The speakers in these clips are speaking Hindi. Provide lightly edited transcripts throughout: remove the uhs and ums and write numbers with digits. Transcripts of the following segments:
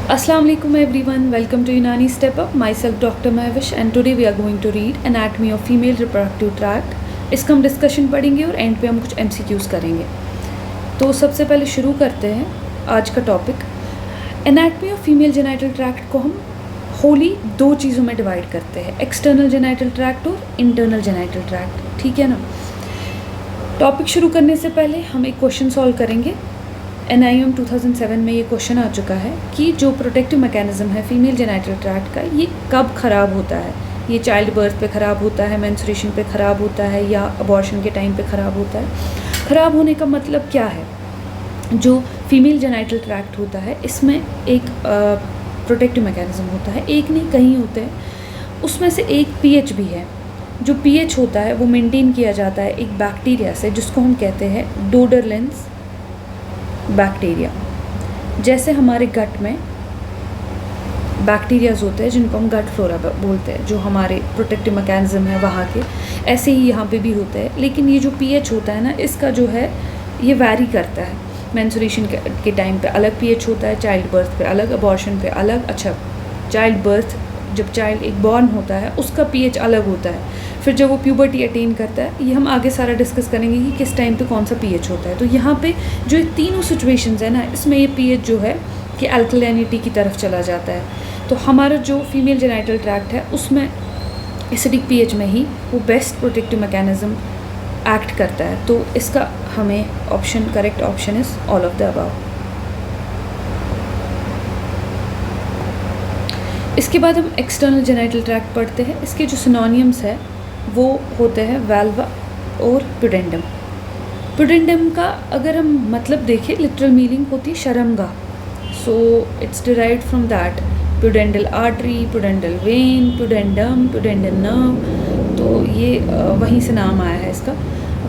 Assalamu alaikum everyone, welcome to Unani Step Up. Myself Dr. Mahvish and today we are going to read Anatomy of Female Reproductive Tract. इसका हम डिस्कशन पढ़ेंगे और एंड पे हम कुछ MCQs करेंगे। तो सबसे पहले शुरू करते हैं आज का topic. Anatomy of female genital tract को हम होली दो चीज़ों में डिवाइड करते हैं, एक्सटर्नल जेनाइटल ट्रैक्ट और इंटरनल जेनाइटल ट्रैक्ट, ठीक है ना। टॉपिक शुरू करने से पहले हम एक क्वेश्चन सॉल्व करेंगे। NIM 2007 में ये क्वेश्चन आ चुका है कि जो प्रोटेक्टिव मैकेनिज्म है फीमेल जेनाइटल ट्रैक्ट का, ये कब ख़राब होता है। ये चाइल्ड बर्थ पे ख़राब होता है, मेंस्ट्रुएशन पे ख़राब होता है, या अबॉर्शन के टाइम पे ख़राब होता है। ख़राब होने का मतलब क्या है। जो फीमेल जेनाइटल ट्रैक्ट होता है इसमें एक प्रोटेक्टिव मैकेनिज्म होता है, एक नहीं कहीं होते हैं। उसमें से एक pH भी है। जो pH होता है वो मेंटेन किया जाता है एक बैक्टीरिया से जिसको हम कहते हैं डोडरलेंस बैक्टीरिया। जैसे हमारे गट में बैक्टीरियाज होते हैं जिनको हम गट फ्लोरा बोलते हैं, जो हमारे प्रोटेक्टिव मैकेनिज्म है वहाँ के, ऐसे ही यहाँ पे भी होते हैं। लेकिन ये जो pH होता है ना, इसका जो है ये वैरी करता है। मेंस्ट्रुएशन के टाइम पे अलग pH होता है, चाइल्ड बर्थ पे अलग, अबॉर्शन पे अलग। अच्छा, चाइल्ड बर्थ जब चाइल्ड एक बॉर्न होता है उसका pH अलग होता है। फिर जब वो प्यूबर्टी अटेन करता है, ये हम आगे सारा डिस्कस करेंगे कि किस टाइम पे कौन सा pH होता है। तो यहाँ पे जो ये तीनों सिचुएशंस है ना, इसमें ये pH जो है कि अल्कलिनिटी की तरफ चला जाता है। तो हमारा जो फीमेल जेनाइटल ट्रैक्ट है उसमें एसिडिक pH में ही वो बेस्ट प्रोटेक्टिव मैकेनिज्म एक्ट करता है। तो इसका हमें correct option is all of the above. इसके बाद हम एक्सटर्नल जेनाइटल ट्रैक्ट पढ़ते हैं। इसके जो सिनोनिम्स है वो होते हैं वाल्वा और प्यूडेंडम। प्यूडेंडम का अगर हम मतलब देखें, लिटरल मीनिंग होती है शर्मगाह। So it's derived from that, pudendal artery, pudendal vein, pudendum, pudendal nerve. तो ये वहीं से नाम आया है इसका।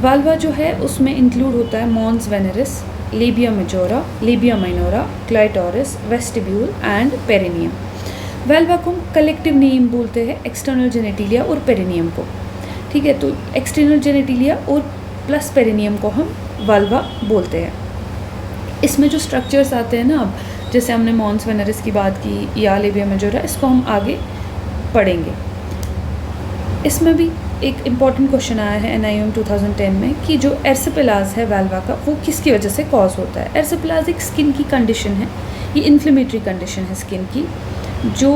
वाल्वा जो है उसमें इंक्लूड होता है mons veneris, labia majora, labia minora, clitoris, vestibule and perineum. Vulva को हम कलेक्टिव नेम बोलते हैं एक्सटर्नल जेनेटिलिया और पेरिनियम को, ठीक है। तो एक्सटर्नल जेनेटिलिया और प्लस पेरिनियम को हम वाल्वा बोलते हैं। इसमें जो स्ट्रक्चर्स आते हैं ना, अब जैसे हमने मॉन्स वेनेरिस की बात की या लेबिया मेजोरा, इसको हम आगे पढ़ेंगे। इसमें भी एक इम्पॉर्टेंट क्वेश्चन आया है NIM 2010 में कि जो एर्सिपिलाज है वाल्वा का, वो किसकी वजह से कॉज होता है। एर्सिपिलाज एक स्किन की कंडीशन है, ये इन्फ्लेमेटरी कंडीशन है स्किन की, जो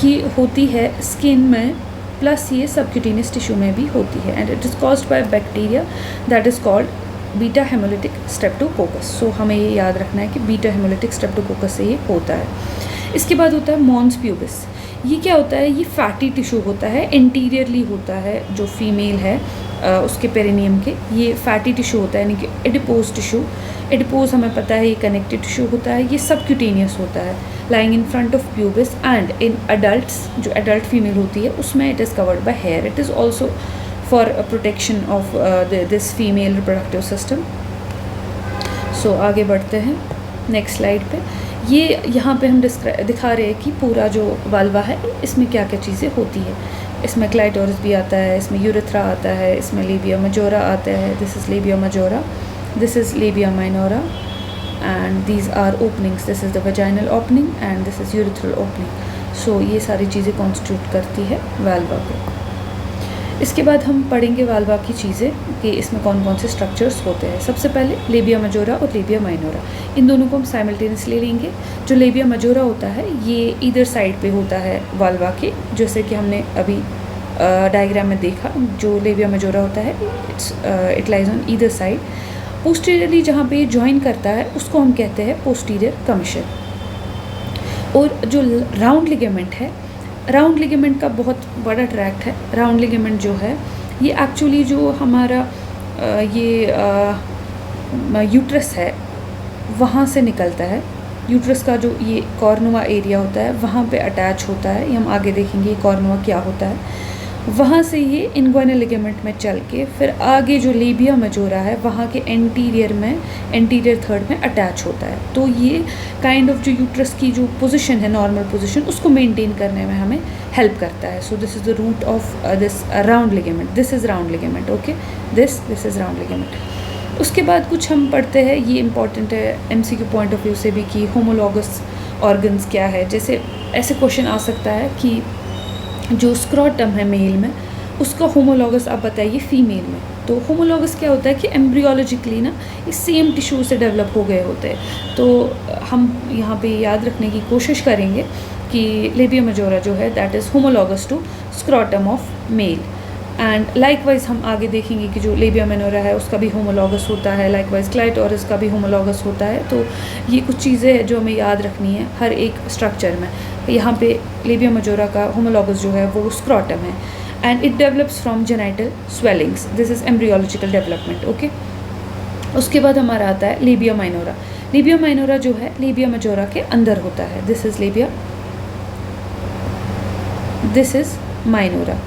कि होती है स्किन में, प्लस ये सबक्यूटेनियस टिश्यू में भी होती है। And it is caused by bacteria that is called beta haemolytic streptococcus. So हमें ये याद रखना है कि बीटा हेमोलिटिक स्ट्रेप्टोकोकस से ये होता है। इसके बाद होता है मॉन्स प्यूबिस। ये क्या होता है, ये फैटी टिश्यू होता है, इंटीरियरली होता है जो फीमेल है उसके पेरिनियम के, ये फैटी टिश्यू होता है, यानी कि एडिपोज टिश्यू। एडिपोज हमें पता है ये कनेक्टिव टिश्यू होता है, ये सबक्यूटेनियस होता है, lying in front of pubis. And in adults, जो एडल्ट फीमेल होती है उसमें it is covered by hair. It is also for protection of this female reproductive system. So आगे बढ़ते हैं नेक्स्ट स्लाइड पे। ये यहाँ पे हम दिखा रहे हैं कि पूरा जो वाल्वा है इसमें क्या क्या चीज़ें होती है। इसमें क्लाइटोरिस भी आता है, इसमें यूरेथ्रा आता है, इसमें लेबिया मेजोरा आता है। This is labia majora, this is labia minora, and these are openings. This is the vaginal opening and this is urethral opening. So ये सारी चीज़ें कॉन्स्टिट्यूट करती है वाल्वा को। इसके बाद हम पढ़ेंगे वाल्वा की चीज़ें कि इसमें कौन कौन से स्ट्रक्चर्स होते हैं। सबसे पहले लेबिया मेजोरा और लेबिया माइनोरा, इन दोनों को हम साइमल्टेनियसली लेंगे। जो लेबिया मेजोरा होता है ये ईदर साइड पे होता है वाल्वा के, जैसे कि हमने अभी डायग्राम में देखा। जो लेबिया मेजोरा होता है it lies on either side. Posteriorly जहाँ पे ज्वाइन करता है उसको हम कहते हैं पोस्टीरियर कमीशन। और जो राउंड लिगामेंट है, राउंड लिगामेंट का बहुत बड़ा ट्रैक्ट है। राउंड लिगामेंट जो है ये एक्चुअली जो हमारा यूट्रस है वहाँ से निकलता है। यूट्रस का जो ये कॉर्नुआ एरिया होता है वहाँ पे अटैच होता है। ये हम आगे देखेंगे कॉर्नुआ क्या होता है। वहाँ से ये इनग्वाइनल लिगामेंट में चल के फिर आगे जो लेबिया मेजोरा है वहाँ के एंटीरियर थर्ड में अटैच होता है। तो ये काइंड ऑफ जो यूट्रस की जो पोजीशन है, नॉर्मल पोजीशन, उसको मेंटेन करने में हमें हेल्प करता है। So this is the root of this round ligament. This is round ligament, okay, this is round ligament. उसके बाद कुछ हम पढ़ते हैं, ये इम्पॉर्टेंट है एमसीक्यू पॉइंट ऑफ व्यू से भी, कि होमोलॉगस ऑर्गन्स क्या है। जैसे ऐसे क्वेश्चन आ सकता है कि जो स्क्रॉटम है मेल में, उसका होमोलॉगस आप बताइए फीमेल में। तो होमोलॉगस क्या होता है कि एम्ब्रियोलॉजिकली ना ये सेम टिश्यू से डेवलप हो गए होते हैं। तो हम यहाँ पे याद रखने की कोशिश करेंगे कि लेबिया मेजोरा जो है that is homologous to scrotum of male. And likewise हम आगे देखेंगे कि जो लेबिया मेनोरा है उसका भी होमोलॉगस होता है, लाइकवाइज क्लाइटोरिस का भी होमोलॉगस होता है। तो ये कुछ चीज़ें हैं जो हमें याद रखनी है हर एक स्ट्रक्चर में। यहाँ पे लेबिया मेजोरा का होमोलॉगस जो है वो स्क्रॉटम है, and it develops from genital swellings, this is embryological development. Okay, उसके बाद हमारा आता है लेबिया माइनोरा। लेबिया माइनोरा जो है लेबिया मेजोरा के अंदर होता है, this is लेबिया, this is minora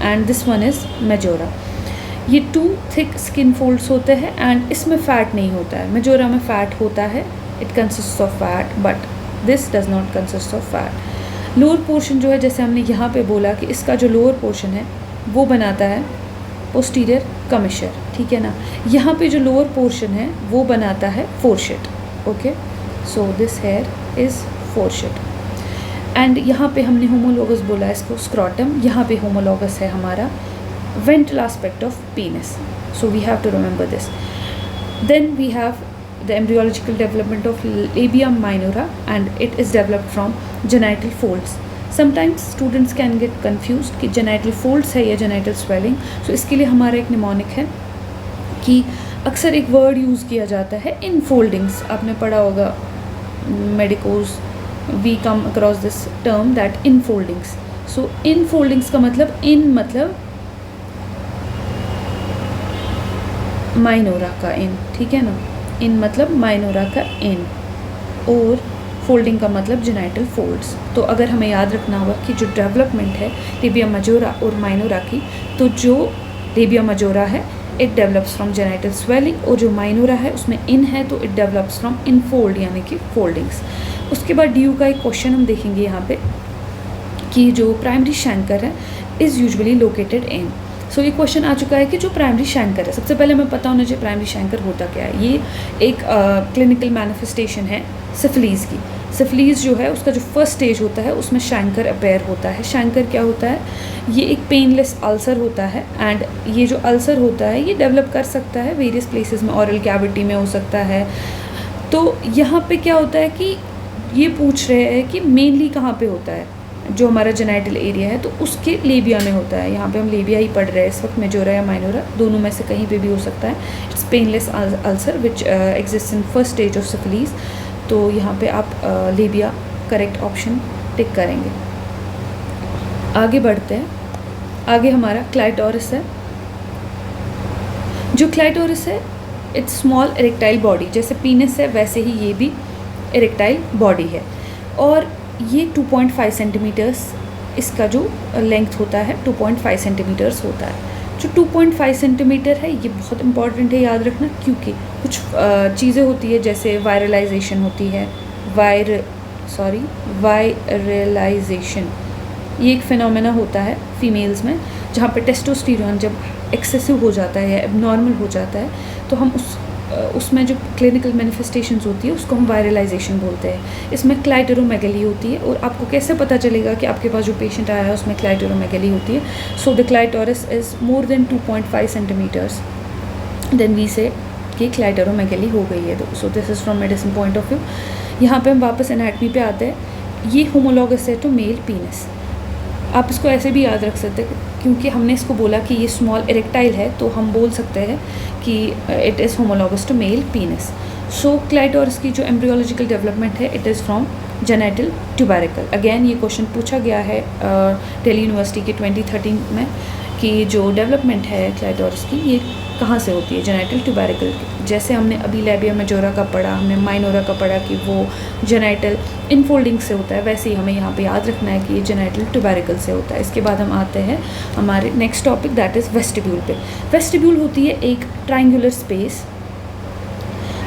and this one is majora. ये 2 थिक स्किन फोल्ड्स होते हैं एंड इसमें फ़ैट नहीं होता है। मेजोरा में फ़ैट होता है, it consist of fat, but this does not consist of fat. Lower portion जो है, जैसे हमने यहाँ पे बोला कि इसका जो लोअर पोर्शन है वो बनाता है पोस्टीरियर कमिशर, ठीक है ना। यहाँ पे जो लोअर पोर्शन है वो बनाता है fourchette. Okay, so this here is fourchette. And यहाँ पे हमने होमोलॉगस बोला है इसको स्क्रॉटम, यहाँ पे होमोलॉगस है हमारा ventral aspect of penis, so we have to remember this. Then we have the embryological development of labia minora and it is developed from genital folds. Sometimes students can get confused कि जेनाइटल फोल्ड्स है या जेनाइटल स्वेलिंग। सो इसके लिए हमारा एक निमोनिक है कि अक्सर एक वर्ड यूज़ किया जाता है इन फोल्डिंग्स, आपने पढ़ा होगा medicos, we come across this term that in foldings. So in foldings का मतलब इन मतलब माइनोरा का इन, ठीक है ना, इन मतलब माइनोरा का इन, और फोल्डिंग का मतलब जेनाइटल फोल्ड्स। तो अगर हमें याद रखना होगा कि जो डेवलपमेंट है लेबिया मेजोरा और माइनोरा की, तो जो लेबिया मेजोरा है it develops from genital swelling, और जो माइनोरा है उसमें इन है तो it develops from in fold यानी कि फोल्डिंग्स। उसके बाद डी का एक क्वेश्चन हम देखेंगे यहाँ पे कि जो प्राइमरी शैंकर है इज़ यूजुअली लोकेटेड इन। सो ये क्वेश्चन आ चुका है कि जो प्राइमरी शैंकर है, सबसे पहले हमें पता होना चाहिए प्राइमरी शैंकर होता क्या है। ये एक क्लिनिकल मैनिफेस्टेशन है सिफिलीज़ की। सिफिलीज़ जो है उसका जो फर्स्ट स्टेज होता है उसमें शैंकर अपेयर होता है। शैंकर क्या होता है, ये एक पेनलेस अल्सर होता है, एंड ये जो अल्सर होता है ये डेवलप कर सकता है वेरियस प्लेसेस में, ऑरल कैविटी में हो सकता है। तो यहाँ पे क्या होता है कि ये पूछ रहे हैं कि मेनली कहाँ पे होता है, जो हमारा जेनाइटल एरिया है तो उसके लेबिया में होता है। यहाँ पे हम लेबिया ही पढ़ रहे हैं इस वक्त, मेजोरा या माइनोरा दोनों में से कहीं पे भी हो सकता है। It's painless ulcer which exist in first stage of syphilis. तो यहाँ पे आप लेबिया करेक्ट ऑप्शन टिक करेंगे। आगे बढ़ते हैं, आगे हमारा क्लाइटोरिस है। जो क्लाइटोरिस है इट्स स्मॉल इरेक्टाइल बॉडी, जैसे पीनस है वैसे ही ये भी इरेक्टाइल बॉडी है, और ये 2.5 सेंटीमीटर्स इसका जो लेंथ होता है 2.5 सेंटीमीटर्स होता है। जो 2.5 सेंटीमीटर है ये बहुत इंपॉर्टेंट है याद रखना, क्योंकि कुछ चीज़ें होती है जैसे वायरलाइजेशन होती है, वायरलाइजेशन ये एक फिनोमेना होता है फीमेल्स में, जहाँ पे टेस्टोस्टेरोन जब एक्सेसिव हो जाता है या एबनॉर्मल हो जाता है तो हम उसमें जो क्लिनिकल मैनिफेस्टेशंस होती है उसको हम वायरलाइजेशन बोलते हैं। इसमें क्लाइटोरोमेगली होती है, और आपको कैसे पता चलेगा कि आपके पास जो पेशेंट आया है उसमें क्लाइटोरोमेगली होती है। So the clitoris is more than 2.5 centimeters, then we say कि क्लाइटोरोमेगली हो गई है। So this is from medicine point of view. यहाँ पे हम वापस एनाटमी पे आते हैं। ये होमोलॉगस है टू मेल पीनस। आप इसको ऐसे भी याद रख सकते हैं, क्योंकि हमने इसको बोला कि ये स्मॉल इरेक्टाइल है तो हम बोल सकते हैं कि it is homologous to male penis. So clitoris की जो एम्ब्रियोलॉजिकल डेवलपमेंट है it is from genital tubercle. Again ये क्वेश्चन पूछा गया है दिल्ली यूनिवर्सिटी के 2013 में कि जो डेवलपमेंट है क्लाइटोरिस की ये कहाँ से होती है, जेनाइटल ट्यूबैरिकल। जैसे हमने अभी लेबिया मेजोरा का पढ़ा, हमने माइनोरा का पढ़ा कि वो जेनाइटल इनफोल्डिंग से होता है, वैसे ही हमें यहाँ पे याद रखना है कि ये जेनाइटल ट्यूबैरिकल से होता है। इसके बाद हम आते हैं हमारे next topic that is vestibule पे। वेस्टिब्यूल होती है एक triangular space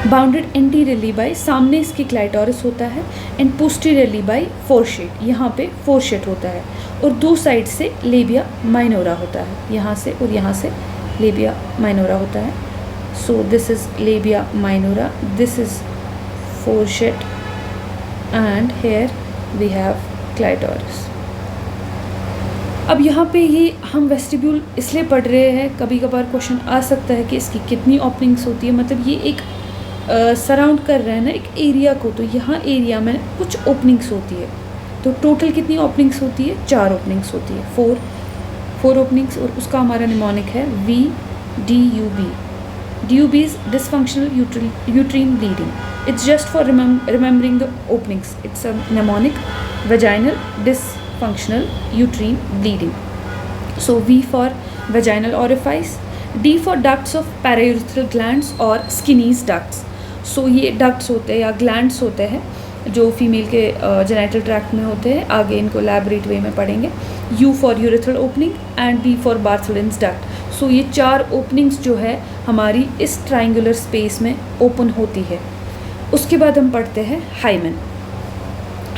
bounded anteriorly by, सामने इसकी क्लाइटोरिस होता है, एंड पोस्टीरियरली बाय फोरशेट, यहाँ पे फोरशेट होता है, और दो साइड से लेबिया माइनोरा होता है, यहाँ से और यहाँ से लेबिया माइनोरा होता है। So this is labia minora, this is fourchette, and here we have clitoris. अब यहाँ पे ये हम वेस्टिब्यूल इसलिए पढ़ रहे हैं, कभी कभार क्वेश्चन आ सकता है कि इसकी कितनी ओपनिंग्स होती है, मतलब ये एक सराउंड कर रहे हैं ना एक एरिया को, तो यहाँ एरिया में कुछ ओपनिंग्स होती है। तो टोटल कितनी ओपनिंग्स होती है? 4 ओपनिंग्स होती है, 4 ओपनिंग्स, और उसका हमारा निमोनिक है VDUB. DUB is dysfunctional uterine bleeding. It's just for remembering the openings. It's a mnemonic, vaginal dysfunctional uterine bleeding. So V for vaginal orifice, D for ducts of paraurethral glands or Skinner's ducts. So ये ducts होते हैं या glands होते हैं जो फीमेल के जेनिटल ट्रैक्ट में होते हैं, आगे इनको लैबोरेट वे में पढ़ेंगे. U for urethral opening and B for Bartholin's duct. So ये 4 ओपनिंग्स जो है हमारी इस ट्राइंगुलर स्पेस में ओपन होती है. उसके बाद हम पढ़ते हैं हाइमेन.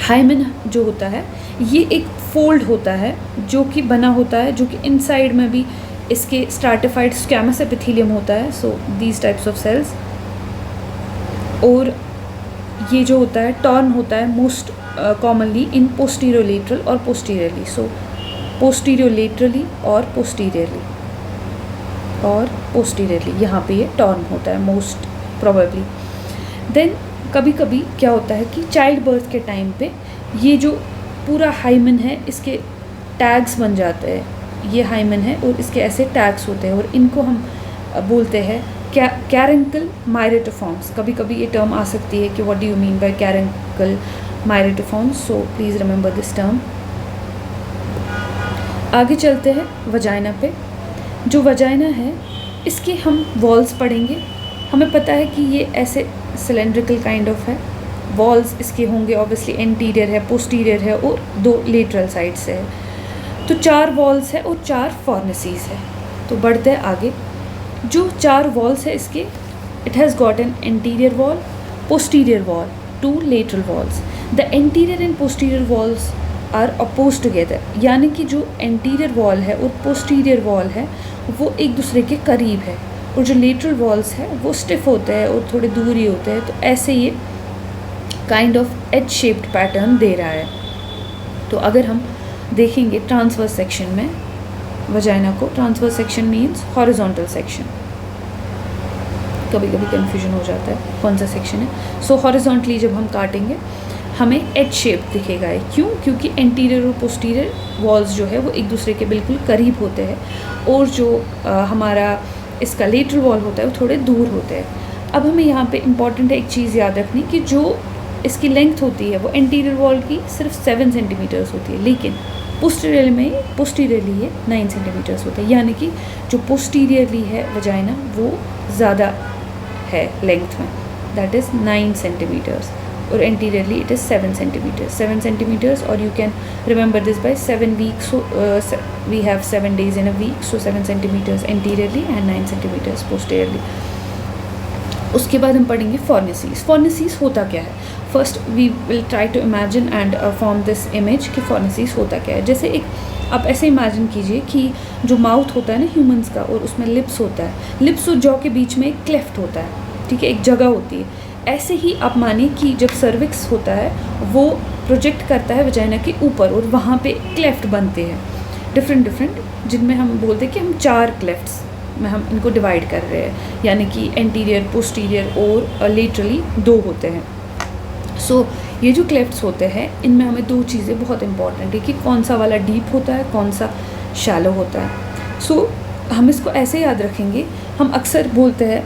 हाइमेन जो होता है ये एक फोल्ड होता है जो कि बना होता है, जो कि इनसाइड में भी इसके स्ट्रैटिफाइड स्क्वैमस एपिथेलियम होता है. So these types of cells. और ये जो होता है टर्न होता है मोस्ट कॉमनली इन पोस्टीरियोलेटरल और पोस्टीरियरली. सो पोस्टीरियोलेटरली और पोस्टीरियरली यहाँ पे ये टर्न होता है मोस्ट प्रोबेबली. देन कभी कभी क्या होता है कि चाइल्ड बर्थ के टाइम पे ये जो पूरा हाइमेन है इसके टैग्स बन जाते हैं. ये हाइमेन है और इसके ऐसे टैग्स होते हैं और इनको हम बोलते हैं कैरेंकल मायरेटोफॉर्म्स. कभी कभी ये टर्म आ सकती है कि what do you mean by caruncle myrtiformes. So please remember this term. आगे चलते हैं वजाइना पे. जो वजाइना है इसके हम वॉल्स पढ़ेंगे. हमें पता है कि ये ऐसे सिलेंड्रिकल काइंड ऑफ है. वॉल्स इसके होंगे ऑब्वियसली, एंटीरियर है, पोस्टीरियर है और 2 लेटरल साइड से है. तो 4 वॉल्स है और 4 फॉर्नेसीज है. तो बढ़ते हैं आगे. जो 4 वॉल्स है इसके, it has got an anterior wall, posterior wall, 2 lateral walls. The anterior and posterior walls are appose together. यानी कि जो एंटीरियर वॉल है और पोस्टीरियर वॉल है वो एक दूसरे के करीब है, और जो लेटरल वॉल्स है वो स्टिफ होते हैं और थोड़े दूर ही होते हैं. तो ऐसे ये kind of edge shaped pattern दे रहा है. तो अगर हम देखेंगे ट्रांसवर्स सेक्शन में वजाइना को, transverse section means horizontal section. कभी कभी कन्फ्यूजन हो जाता है कौन सा सेक्शन है. सो हॉरिजॉन्टली जब हम काटेंगे हमें एज शेप दिखेगा है. क्यों? क्योंकि एंटीरियर और पोस्टीरियर वॉल्स जो है वो एक दूसरे के बिल्कुल करीब होते हैं, और जो हमारा इसका लेटरल वॉल होता है वो थोड़े दूर होते हैं. अब हमें यहाँ पे इम्पॉर्टेंट है एक चीज़ याद रखनी कि जो इसकी लेंथ होती है वो एंटीरियर वॉल की सिर्फ 7 सेंटीमीटर्स होती है, लेकिन पोस्टीरियरली ये 9 सेंटीमीटर्स होते हैं. यानी कि जो पोस्टीरियरली है वजाइना वो ज़्यादा है लेंथ में, दैट इज़ 9 सेंटीमीटर्स, और एंटीरियरली इट इज़ 7 सेंटीमीटर्स. और you can remember this by 7 weeks. We have 7 days in a week, so 7 centimeters anteriorly and 9 centimeters posteriorly. उसके बाद हम पढ़ेंगे फॉर्नेसीज. फॉर्नेसीज होता क्या है? First we will try to imagine and form this image कि फॉर्नेसीज होता क्या है. जैसे एक आप ऐसे इमेजिन कीजिए कि जो माउथ होता है ना ह्यूमंस का, और उसमें लिप्स होता है. लिप्स और जॉ के बीच में एक क्लेफ्ट होता है, ठीक है, एक जगह होती है. ऐसे ही आप मानिए कि जब सर्विक्स होता है वो प्रोजेक्ट करता है वजाइना के ऊपर, और वहाँ पे क्लेफ्ट बनते हैं डिफरेंट, जिनमें हम बोलते हैं कि हम 4 क्लेफ्ट्स में हम इनको डिवाइड कर रहे हैं. यानी कि एंटीरियर, पोस्टीरियर और लेटरली 2 होते हैं. सो ये जो क्लेफ्ट्स होते हैं इनमें हमें 2 चीज़ें बहुत इंपॉर्टेंट है कि कौन सा वाला डीप होता है, कौन सा शैलो होता है. सो हम इसको ऐसे याद रखेंगे. हम अक्सर बोलते हैं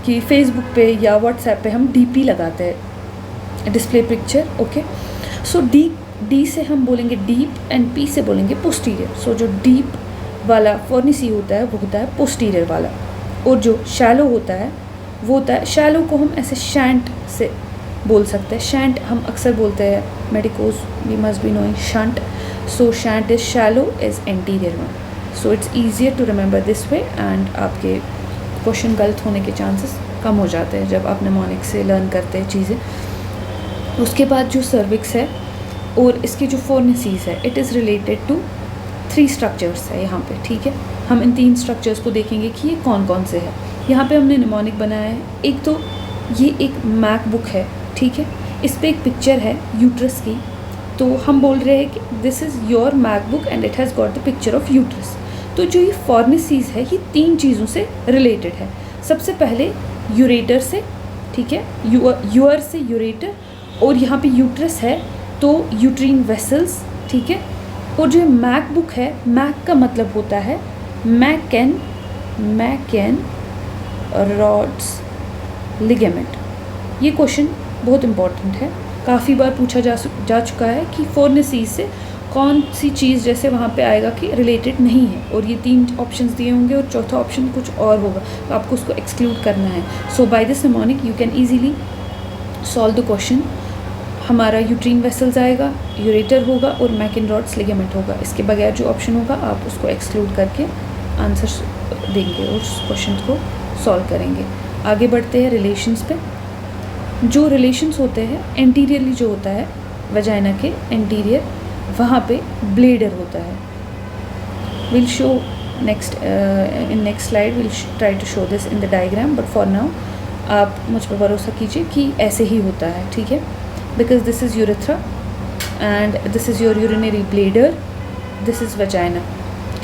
कि फेसबुक पे या व्हाट्सएप पे हम DP लगाते हैं, डिस्प्ले पिक्चर. ओके, सो डी से हम बोलेंगे डीप एंड P से बोलेंगे पोस्टीरियर. सो जो डीप वाला फॉर्नेसी होता है वो होता है पोस्टीरियर वाला, और जो शैलो होता है वो होता है, शैलो को हम ऐसे शैंट से बोल सकते हैं. शैंट हम अक्सर बोलते हैं, medicos we must be knowing shunt. So shunt is shallow is anterior one. So it's easier to remember this way, and आपके क्वेश्चन गलत होने के चांसेस कम हो जाते हैं जब आप निमोनिक से लर्न करते हैं चीज़ें. उसके बाद जो सर्विक्स है और इसकी जो फॉर्नेसीज है, it is related to 3 structures है यहाँ पे, ठीक है. हम इन 3 स्ट्रक्चर्स को देखेंगे कि ये कौन कौन से हैं. यहाँ पे हमने निमोनिक बनाया है। एक तो ये एक मैकबुक है, ठीक है, इस पर एक पिक्चर है यूट्रस की, तो हम बोल रहे हैं कि this is your MacBook and it has got the picture of uterus. तो जो ये फॉर्निसीज है ये 3 चीज़ों से रिलेटेड है। सबसे पहले यूरेटर से, ठीक है, यूअर से यूरेटर, और यहाँ पे यूट्रस है तो यूट्रीन वेसल्स, ठीक है। और जो मैकबुक है, मैक का मतलब होता है मैकन रॉड्स लिगामेंट। ये क्वेश्चन बहुत इंपॉर्टेंट है, काफ़ी बार पूछा जा चुका है कि फॉर्निसीज से कौन सी चीज़ जैसे वहाँ पे आएगा कि रिलेटेड नहीं है, और ये 3 ऑप्शंस दिए होंगे और चौथा ऑप्शन कुछ और होगा, तो आपको उसको एक्सक्लूड करना है। So by this mnemonic you can easily solve the question. हमारा यूट्रीन वेसल्स आएगा, यूरेटर होगा और मैकन रॉड्स लिगामेंट होगा। इसके बगैर जो ऑप्शन होगा आप उसको एक्सक्लूड करके आंसर देंगे और उस क्वेश्चन को सॉल्व करेंगे। आगे बढ़ते हैं रिलेशंस पे। जो रिलेशंस होते हैं एंटीरियरली जो होता है वजाइना के एंटीरियर, वहाँ पे ब्लेडर होता है। Will show next in next slide will try to show this in the diagram, but for now आप मुझ पर भरोसा कीजिए कि ऐसे ही होता है, ठीक है। Because this is urethra and this is your urinary bladder, this is vagina,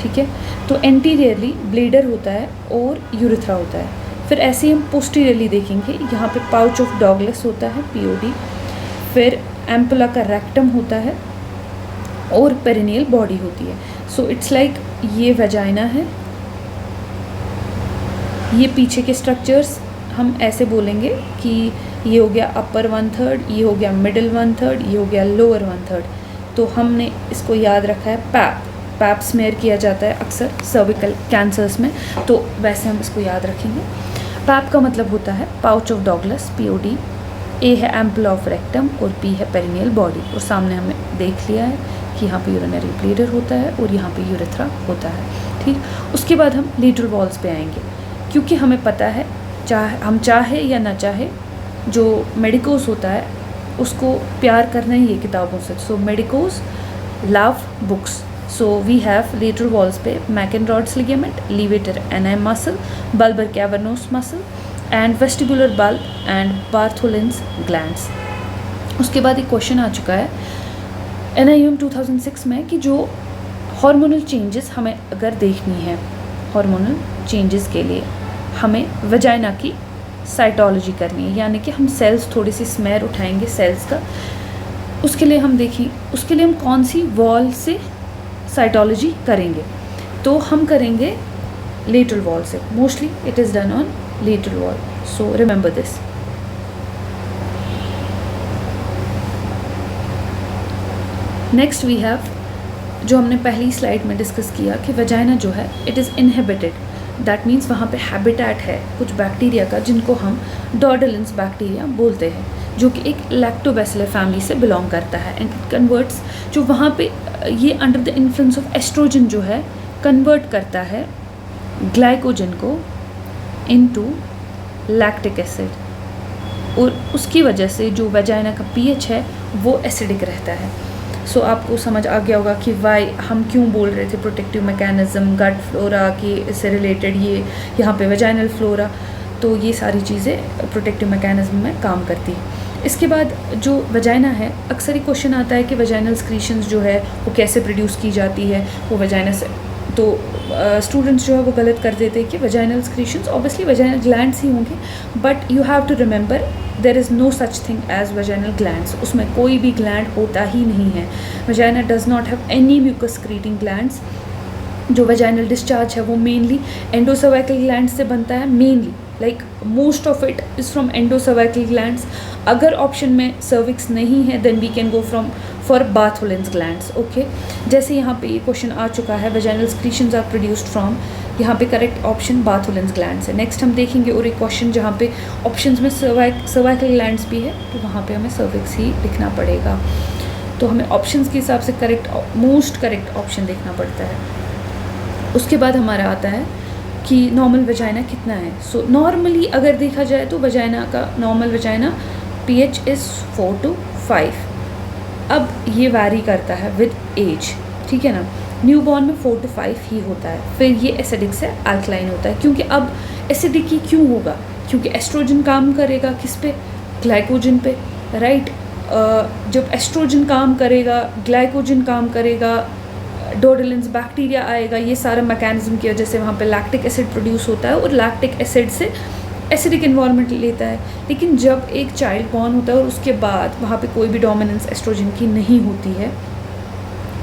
ठीक है। तो एंटीरियरली ब्लेडर होता है और यूरेथ्रा होता है। फिर ऐसे ही हम पोस्टीरियरली देखेंगे, यहाँ पे पाउच ऑफ डॉगलस होता है, POD, फिर एम्पुला का रेक्टम होता है और पेरिनियल बॉडी होती है। सो इट्स लाइक ये वजाइना है, ये पीछे के स्ट्रक्चर्स हम ऐसे बोलेंगे कि ये हो गया अपर 1/3, ये हो गया मिडिल 1/3, ये हो गया लोअर 1/3। तो हमने इसको याद रखा है पैप स्मेयर किया जाता है अक्सर सर्विकल कैंसर्स में, तो वैसे हम इसको याद रखेंगे। पैप का मतलब होता है pouch of Douglas, POD, A है एम्पुला ऑफ रेक्टम और P है पेरिनियल बॉडी। और सामने हमने देख लिया है कि यहाँ पे यूरिनरी ब्लेडर होता है और यहाँ पे यूरेथ्रा होता है, ठीक। उसके बाद हम लेटरल वॉल्स पे आएंगे, क्योंकि हमें पता है हम चाहे या ना चाहे जो मेडिकोस होता है उसको प्यार करना ही है किताबों से। So medicos love books. So we have lateral walls पे Mackenrodt's ligament, levator ani muscle, bulbar cavernous muscle and vestibular bulb and Bartholin's glands। उसके बाद एक क्वेश्चन आ चुका है NIM 2006 में कि जो हार्मोनल चेंजेस हमें अगर देखनी है, हार्मोनल चेंजेस के लिए हमें वजाइना की साइटोलॉजी करनी है, यानी कि हम सेल्स थोड़ी सी स्मेयर उठाएंगे सेल्स का। उसके लिए हम कौन सी वॉल से साइटोलॉजी करेंगे, तो हम करेंगे लेटरल वॉल से। Mostly it is done on lateral wall, so remember this. Next we have, जो हमने पहली स्लाइड में डिस्कस किया कि वजाइना जो है it is inhabited, that means वहाँ पे हैबिटेट है कुछ बैक्टीरिया का जिनको हम डॉर्डेलिन्स बैक्टीरिया बोलते हैं, जो कि एक लैक्टोबैसिलर फैमिली से बिलोंग करता है। एंड इट कन्वर्ट्स, जो वहाँ पे ये under the influence of oestrogen जो है कन्वर्ट करता है ग्लाइकोजन को इनटू लैक्टिक एसिड, और उसकी वजह से जो वजाइना का pH है वो एसिडिक रहता है। सो आपको समझ आ गया होगा कि वाई हम क्यों बोल रहे थे प्रोटेक्टिव मैकेनिज्म, गट फ्लोरा की इससे रिलेटेड, ये यहाँ पे वजाइनल फ्लोरा, तो ये सारी चीज़ें प्रोटेक्टिव मैकेनिज्म में काम करती है। इसके बाद जो वजाइना है, अक्सर ही क्वेश्चन आता है कि वजाइनल स्क्रीशंस जो है वो कैसे प्रोड्यूस की जाती है, वो वजाइना से, तो स्टूडेंट्स जो है वो गलत कर देते हैं कि vaginal secretions obviously vaginal glands ही होंगे, but you have to remember there is no such thing as vaginal glands. उसमें कोई भी ग्लैंड होता ही नहीं है। Vagina does not have any mucus secreting glands. जो वजाइनल डिस्चार्ज है वो मेनली एंडोसर्वाइकल ग्लैंड से बनता है, mainly like most of it is from endocervical glands. अगर ऑप्शन में सर्विक्स नहीं है then we can go for Bartholin's glands, okay. जैसे यहाँ पे ये क्वेश्चन आ चुका है, vaginal secretions are produced from, यहाँ पे करेक्ट ऑप्शन बार्थोलिन्स ग्लैंड्स है। नेक्स्ट हम देखेंगे और एक क्वेश्चन जहाँ पे ऑप्शंस में सर्वाइकल ग्लैंड्स भी है, तो वहाँ पे हमें सर्विक्स ही लिखना पड़ेगा। तो हमें ऑप्शंस के हिसाब से मोस्ट करेक्ट ऑप्शन देखना पड़ता है। उसके बाद हमारा आता है कि नॉर्मल वजाइना कितना है। सो नॉर्मली अगर देखा जाए तो वजाइना का normal vagina pH is 4 to 5। अब ये वैरी करता है विद एज, ठीक है ना। न्यूबॉर्न में 4 to 5 ही होता है। फिर ये एसिडिक से अल्कलाइन होता है, क्योंकि अब एसिडिक ही क्यों होगा, क्योंकि एस्ट्रोजन काम करेगा किस पे, ग्लाइकोजन पे, राइट। जब एस्ट्रोजन काम करेगा, ग्लाइकोजन काम करेगा, डोडेलेंस बैक्टीरिया आएगा, ये सारा मैकेनिज्म की वजह से वहाँ पे लैक्टिक एसिड प्रोड्यूस होता है और लैक्टिक एसिड से एसिडिक इन्वायरमेंट लेता है। लेकिन जब एक चाइल्ड बॉर्न होता है और उसके बाद वहाँ पे कोई भी डोमिनेंस एस्ट्रोजन की नहीं होती है,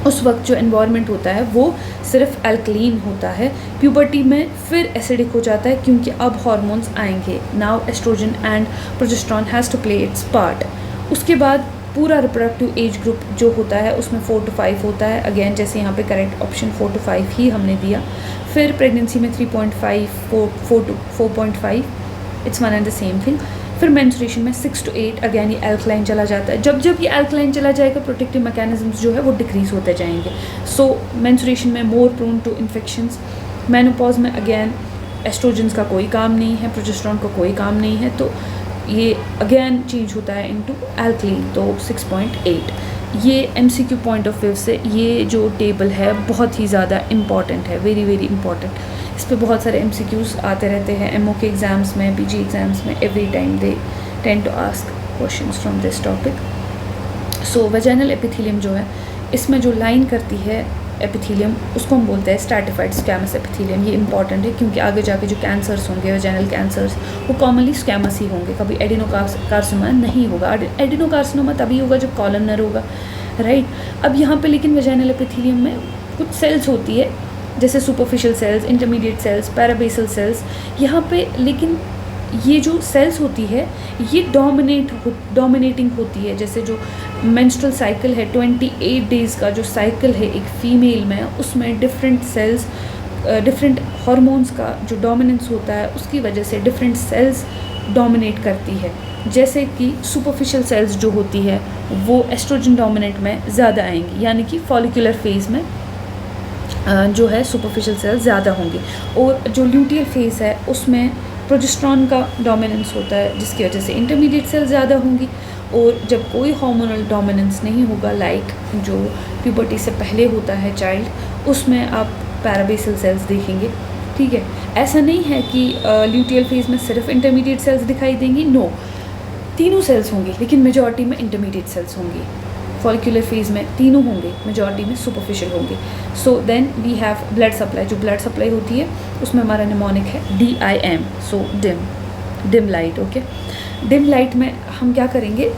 उस वक्त जो एनवायरनमेंट होता है वो सिर्फ अल्कलीन होता है। प्यूबर्टी में फिर एसिडिक हो जाता है, क्योंकि अब हार्मोन्स आएंगे। Now estrogen and progesterone has to play its part. उसके बाद पूरा रिप्रोडक्टिव एज ग्रुप जो होता है उसमें 4 to 5 होता है। अगेन जैसे यहाँ पे करेक्ट ऑप्शन 4 to 5 ही हमने दिया। फिर प्रेगनेंसी में 3.5, 4 to 4.5, it's one and the same thing. फिर मेंस्ट्रुएशन में 6 to 8, अगेन ये अल्कलाइन चला जाता है। जब जब ये अल्कलाइन चला जाएगा, प्रोटेक्टिव मैकेनिज्म्स जो है वो डिक्रीज होते जाएंगे। सो मेंस्ट्रुएशन में more prone to infections. Menopause में अगेन एस्ट्रोजन्स का कोई काम नहीं है, प्रोजेस्टेरॉन का कोई काम नहीं है, तो ये अगेन चेंज होता है इनटू अल्कलीन, तो 6.8। ये MCQ पॉइंट ऑफ व्यू से ये जो टेबल है बहुत ही ज़्यादा इम्पॉर्टेंट है, वेरी वेरी इंपॉर्टेंट। इस पे बहुत सारे MCQs आते रहते हैं MO के एग्ज़ाम्स में, PG एग्ज़ाम्स में। Every time they tend to ask questions from this topic. So vaginal epithelium जो है, इसमें जो लाइन करती है एपिथेलियम, उसको हम बोलते हैं स्ट्रैटिफाइड स्क्वैमस एपिथेलियम। ये इंपॉर्टेंट है, क्योंकि आगे जाके जो कैंसर्स होंगे, वेजाइनल कैंसर्स, वो कॉमनली स्क्वैमस ही होंगे, कभी एडिनोकार्सिनोमा नहीं होगा। एडिनोकार्सिनोमा तभी होगा जब कॉलमनर होगा, राइट। अब यहाँ पे लेकिन वेजाइनल एपिथेलियम में कुछ सेल्स होती है, जैसे superficial cells, intermediate cells, parabasal cells. यहाँ पे लेकिन ये जो सेल्स होती है ये डोमिनेटिंग होती है। जैसे जो मेंस्ट्रुअल साइकिल है, 28 डेज़ का जो साइकिल है एक फ़ीमेल में, उसमें डिफरेंट सेल्स, डिफरेंट हार्मोन्स का जो डोमिनेंस होता है उसकी वजह से डिफरेंट सेल्स डोमिनेट करती है। जैसे कि सुपरफिशियल सेल्स जो होती है वो एस्ट्रोजन डोमिनेंट में ज़्यादा आएंगी, यानी कि फॉलिकुलर फेज़ में जो है सुपरफिशियल सेल्स ज़्यादा होंगी। और जो ल्यूटियल फेज़ है उसमें प्रोजेस्टेरॉन का डोमिनेंस होता है, जिसकी वजह से इंटरमीडिएट सेल्स ज़्यादा होंगी। और जब कोई हार्मोनल डोमिनेंस नहीं होगा, लाइक जो प्यूबर्टी से पहले होता है चाइल्ड, उसमें आप पैराबेसल सेल्स देखेंगे, ठीक है। ऐसा नहीं है कि ल्यूटियल फेज़ में सिर्फ इंटरमीडिएट सेल्स दिखाई देंगी, नो, तीनों सेल्स होंगी, लेकिन मेजॉरिटी में इंटरमीडिएट सेल्स होंगी। फॉलिकुलर फेज़ में तीनों होंगे, मेजॉरिटी में सुपरफिशियल होंगे। So then we have blood supply. जो ब्लड सप्लाई होती है उसमें हमारा निमोनिक है DIM, so dim light, okay. Dim light में हम क्या करेंगे,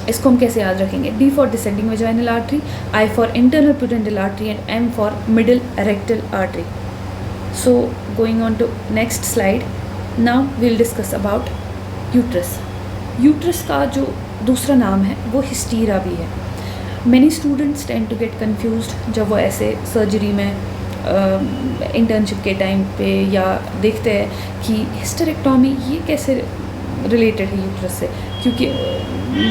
इसको हम कैसे याद रखेंगे? D for descending vaginal artery, I for internal pudendal artery and M for middle rectal artery. So going on to next slide, now we'll discuss about uterus. Uterus का जो दूसरा नाम है वो हिस्टीरा भी है। Many students tend to get confused जब वो ऐसे सर्जरी में इंटर्नशिप के टाइम पे या देखते हैं कि हिस्टेरेक्टोमी ये कैसे रिलेटेड है यूट्रस से, क्योंकि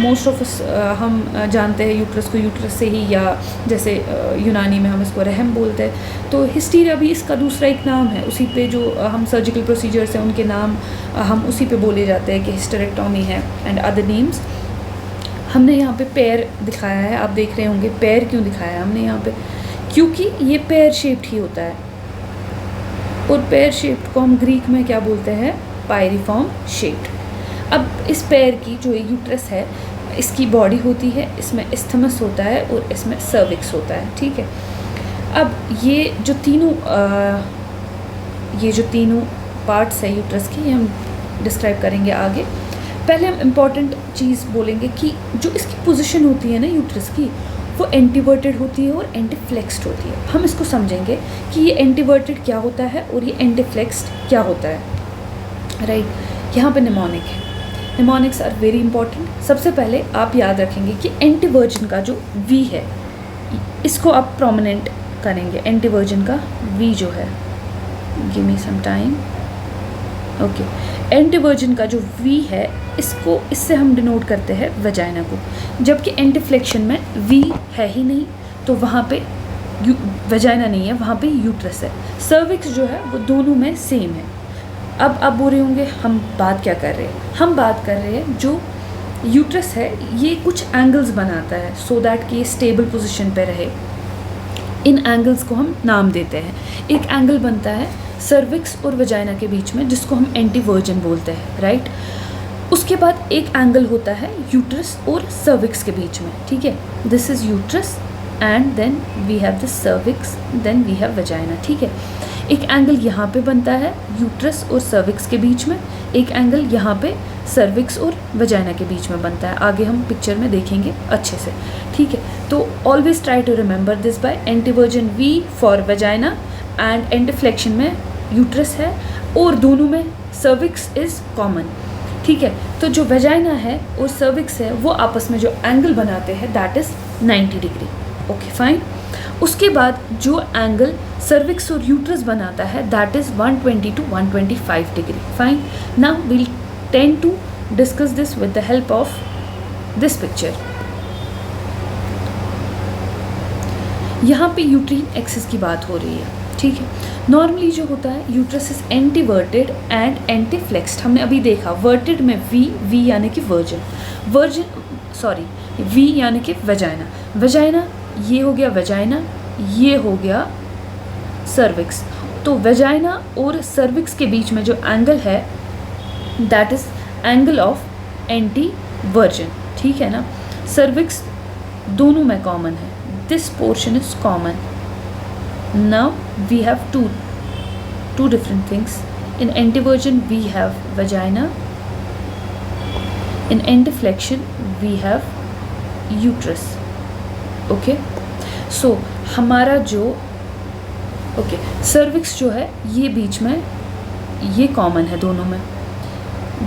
मोस्ट ऑफ अस हम जानते हैं यूट्रस को यूट्रस से ही, या जैसे यूनानी में हम इसको रहम बोलते हैं। तो हिस्टीरिया भी इसका दूसरा एक नाम है, उसी पे जो हम सर्जिकल प्रोसीजर्स हैं उनके नाम हम उसी पे बोले जाते हैं कि हिस्टेरेक्टोमी है एंड अदर नेम्स। हमने यहाँ पे पैर दिखाया है, आप देख रहे होंगे पैर क्यों दिखाया है हमने यहाँ पे, क्योंकि ये पैर शेप्ड ही होता है। और पैर शेप्ड को हम ग्रीक में क्या बोलते हैं? पायरिफॉर्म शेप्ड। अब इस पैर की जो यूट्रस है, इसकी बॉडी होती है, इसमें इस्थमस होता है और इसमें सर्विक्स होता है, ठीक है। अब ये जो तीनों पार्ट्स है यूट्रस की, ये हम डिस्क्राइब करेंगे आगे। पहले हम इम्पॉर्टेंट चीज़ बोलेंगे कि जो इसकी पोजीशन होती है ना यूट्रस की, वो एंटीवर्टेड होती है और एंटीफ्लेक्स्ड होती है। हम इसको समझेंगे कि ये एंटीवर्टेड क्या होता है और ये एंटीफ्लेक्स्ड क्या होता है, राइट। यहाँ पे निमोनिक है, निमोनिक्स आर वेरी इंपॉर्टेंट। सबसे पहले आप याद रखेंगे कि एंटीवर्जन का जो V है, इसको आप प्रोमिनेंट करेंगे। एंटीवर्जन का V जो है, give me some time, okay. Anteversion का जो V है, इससे हम डिनोट करते हैं वेजाइना को, जबकि एंटीफ्लेक्शन में V है ही नहीं, तो वहाँ पे वेजाइना नहीं है, वहाँ पे यूट्रस है। सर्विक्स जो है वो दोनों में सेम है। अब आप बोल रहे होंगे हम बात क्या कर रहे हैं? हम बात कर रहे हैं जो यूट्रस है ये कुछ एंगल्स बनाता है सो दैट कि ये स्टेबल पोजीशन पे रहे। इन एंगल्स को हम नाम देते हैं। एक एंगल बनता है सर्विक्स और वजाइना के बीच में, जिसको हम एंटीवर्जन बोलते हैं, राइट। उसके बाद एक एंगल होता है यूट्रस और सर्विक्स के बीच में, ठीक है। This is uterus and then we have this cervix, then we have vagina, ठीक है। एक एंगल यहाँ पे बनता है यूट्रस और सर्विक्स के बीच में, एक एंगल यहाँ पे सर्विक्स और वजाइना के बीच में बनता है। आगे हम पिक्चर में देखेंगे अच्छे से, ठीक है। तो always try to remember this by anteversion V for vagina and anteflexion में यूट्रस है और दोनों में सर्विक्स इज़ कॉमन, ठीक है। तो जो वजाइना है और सर्विक्स है वो आपस में जो एंगल बनाते हैं that is 90 degree, okay fine. उसके बाद जो एंगल सर्विक्स और यूट्रस बनाता है दैट इज़ 120 to 125 degree, fine. Now will tend to discuss this with the help of this picture. यहाँ पे यूट्रीन एक्सिस की बात हो रही है, ठीक है। नॉर्मली जो होता है यूट्रस इज एंटीवर्टेड एंड एंटीफ्लेक्स्ड। हमने अभी देखा वर्टेड में वी यानी कि वी यानी कि वजाइना, वजाइना ये हो गया वजाइना, ये हो गया सर्विक्स। तो वजाइना और सर्विक्स के बीच में जो एंगल है दैट इज एंगल ऑफ एंटीवर्जन, ठीक है ना। सर्विक्स दोनों में कॉमन है, this portion is common. Now we have two different things. In antiversion we have vagina. In antiflexion we have uterus. Okay. So हमारा जो cervix जो है ये बीच में ये कॉमन है दोनों में।